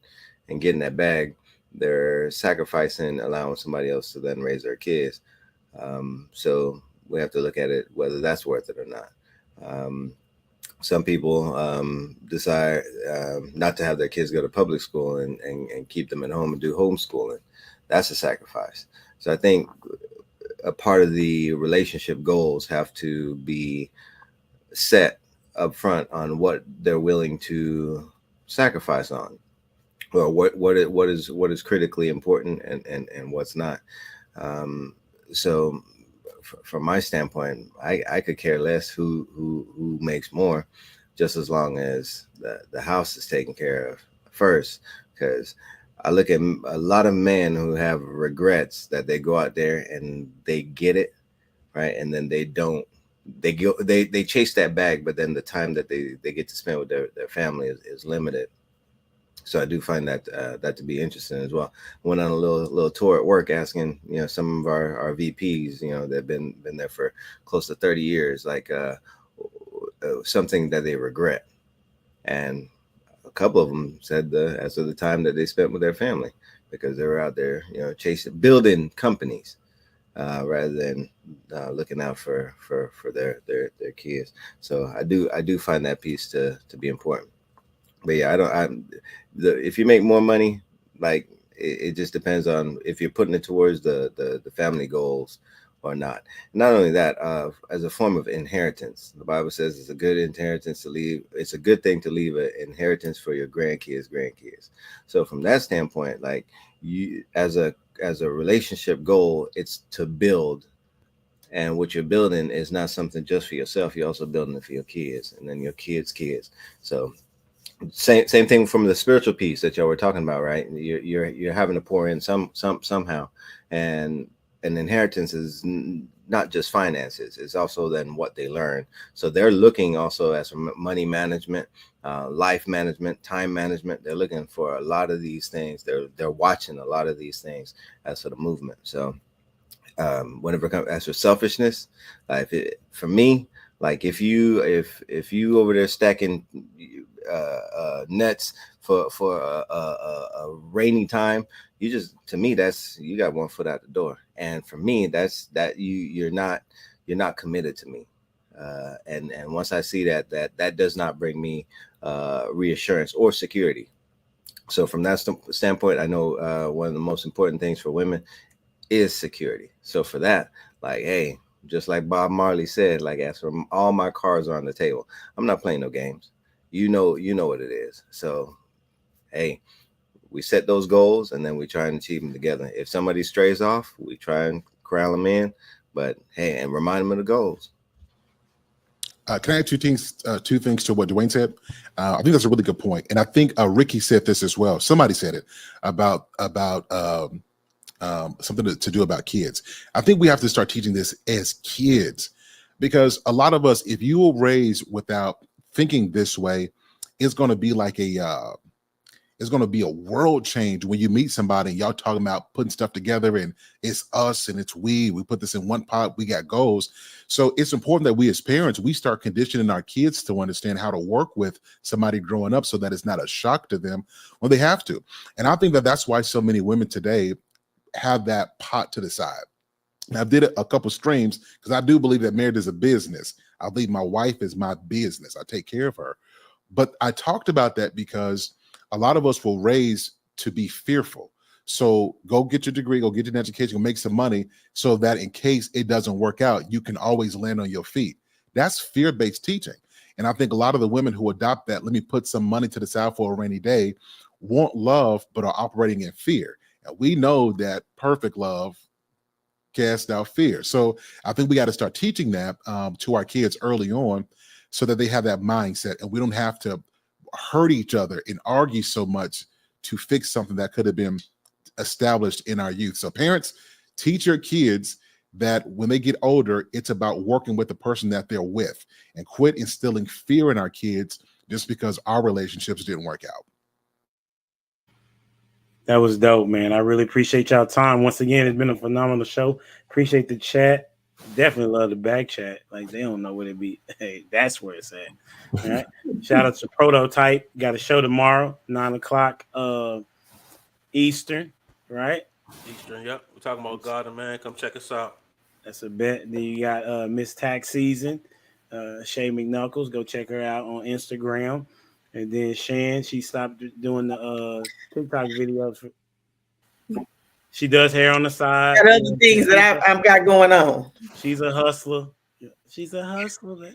getting that bag, they're sacrificing, allowing somebody else to then raise their kids. So we have to look at it whether that's worth it or not. Some people decide not to have their kids go to public school and keep them at home and do homeschooling. That's a sacrifice. So I think a part of the relationship goals have to be set up front on what they're willing to sacrifice on, or what is critically important and what's not. So from my standpoint, I could care less who makes more, just as long as the house is taken care of first. Because I look at a lot of men who have regrets that they go out there and they get it right, and then they don't. They chase that bag, but then the time that they get to spend with their family is limited. So I do find that that to be interesting as well. Went on a little tour at work, asking some of our VPs, that've been there for close to 30 years, like something that they regret, and a couple of them said as of the time that they spent with their family, because they were out there chasing, building companies rather than looking out for their kids. So I do find that piece to be important. But yeah, if you make more money, like it just depends on if you're putting it towards the family goals or not. Not only that, as a form of inheritance, the Bible says it's a good inheritance to leave. It's a good thing to leave an inheritance for your grandkids. So from that standpoint, like you, as a relationship goal, it's to build. And what you're building is not something just for yourself. You're also building it for your kids and then your kids' kids. So same thing from the spiritual piece that y'all were talking about, right? You're having to pour in somehow, and an inheritance is not just finances; it's also then what they learn. So they're looking also as money management, life management, time management. They're looking for a lot of these things. They're watching a lot of these things as for the movement. So whenever it comes as for selfishness, for me, like if you over there stacking nets for a rainy time, to me that's, you got one foot out the door. And for me, that's that you're not committed to me. And once I see that does not bring me reassurance or security. So from that standpoint, I know one of the most important things for women is security. So for that, like, hey, just like Bob Marley said, like, as for all my cards are on the table, I'm not playing no games. You know what it is. So, hey, we set those goals and then we try and achieve them together. If somebody strays off, we try and corral them in, but hey, and remind them of the goals. Can I add two things to what Dwayne said? I think that's a really good point. And I think Ricky said this as well. Somebody said it about something to do about kids. I think we have to start teaching this as kids, because a lot of us, if you will raise without thinking this way, it's going to be like it's going to be a world change when you meet somebody and y'all talking about putting stuff together and it's us and it's we put this in one pot, we got goals. So it's important that we as parents, we start conditioning our kids to understand how to work with somebody growing up so that it's not a shock to them when they have to. And I think that that's why so many women today have that pot to the side. And I did a couple streams because I do believe that marriage is a business. I believe my wife is my business. I take care of her. But I talked about that because a lot of us will raise to be fearful. So go get your degree, go get an education, go make some money so that in case it doesn't work out, you can always land on your feet. That's fear-based teaching. And I think a lot of the women who adopt that, let me put some money to the side for a rainy day, want love, but are operating in fear. And we know that perfect love casts out fear. So I think we got to start teaching that to our kids early on so that they have that mindset and we don't have to hurt each other and argue so much to fix something that could have been established in our youth. So parents, teach your kids that when they get older, it's about working with the person that they're with, and quit instilling fear in our kids just because our relationships didn't work out. That was dope, man. I really appreciate y'all time. Once again, it's been a phenomenal show. Appreciate the chat. Definitely love the back chat. Like, they don't know where it be. Hey, that's where it's at. All right. Shout out to Prototype. Got a show tomorrow, 9:00 Eastern, right? Eastern, yep. We're talking about God and man. Come check us out. That's a bet. Then you got Miss Tax Season. Shay McKnuckles. Go check her out on Instagram. And then Shan, she stopped doing the TikTok videos. She does hair on the side. Got other things that I've got going on. She's a hustler. She's a hustler.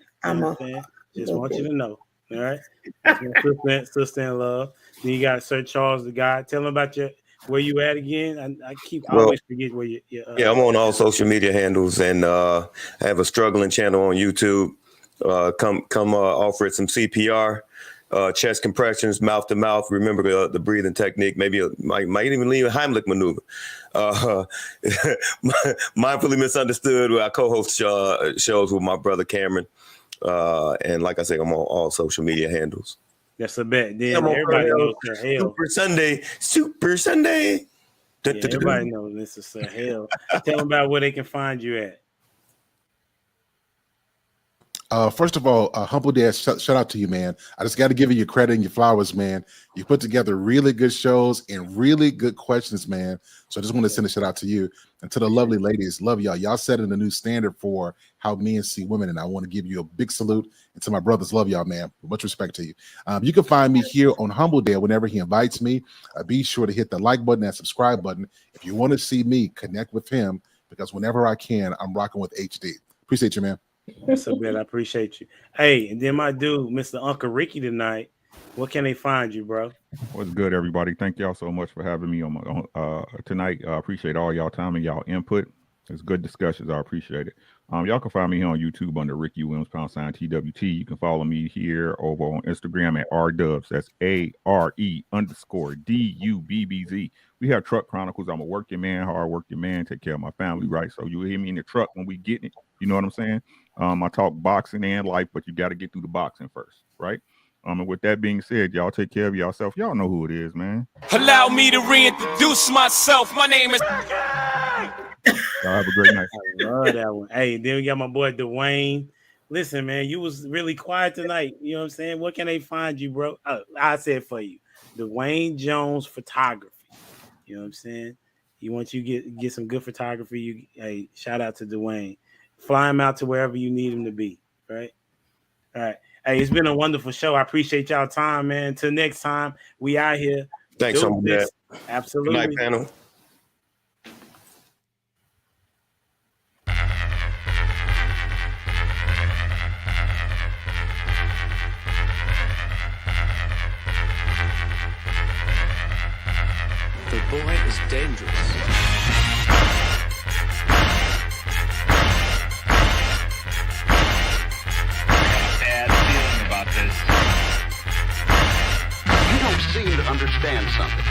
Just want you to know. All right. That's my sister in love. Then you got Sir Charles the Guy. Tell him about where you at again. I always forget where you. Yeah, I'm on all social media handles, and I have a struggling channel on YouTube. Come offer it some CPR. Chest compressions, mouth to mouth. Remember the breathing technique. Maybe might even leave a Heimlich maneuver. Mindfully Misunderstood, where I co-host shows with my brother Cameron. And like I say, I'm on all social media handles. That's a bet. Then everybody knows Sir Hale. Super Sunday. Yeah, everybody knows this is Sir Hale. Tell them about where they can find you at. First of all, Humble Dad, shout out to you, man. I just got to give you your credit and your flowers, man. You put together really good shows and really good questions, man. So I just want to send a shout out to you and to the lovely ladies. Love y'all. Y'all setting a new standard for how men see women, and I want to give you a big salute. And to my brothers, love y'all, man. Much respect to you. You can find me here on Humble Dad whenever he invites me. Be sure to hit the like button and subscribe button. If you want to see me, connect with him, because whenever I can, I'm rocking with HD. Appreciate you, man. That's a bet. I appreciate you. Hey, and then my dude, Mr. Uncle Ricky tonight. What can they find you, bro? What's good, everybody? Thank y'all so much for having me on tonight. I appreciate all y'all time and y'all input. It's good discussions. I appreciate it. Y'all can find me here on YouTube under Ricky Williams #TWT. You can follow me here over on Instagram at RDubs. That's ARE_DUBBZ. We have Truck Chronicles. I'm a working man, hard working man, take care of my family, right? So you hear me in the truck when we get it. You know what I'm saying? I talk boxing and life, but you got to get through the boxing first, right? And with that being said, y'all take care of yourself. Y'all know who it is, man. Allow me to reintroduce myself. My name is. Y'all have a great night. I love that one. Hey, then we got my boy Dwayne. Listen, man, you was really quiet tonight. You know what I'm saying? What can they find you, bro? I said for you, Dwayne Jones Photography. You know what I'm saying? You want you get some good photography. Hey, shout out to Dwayne. Fly him out to wherever you need him to be. Right? All right. Hey, it's been a wonderful show. I appreciate y'all time, man. Until next time, we out here. Thanks so much. Absolutely. Good night, panel. The boy is dangerous. You don't seem to understand something.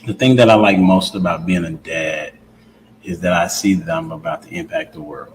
The thing that I like most about being a dad is that I see that I'm about to impact the world.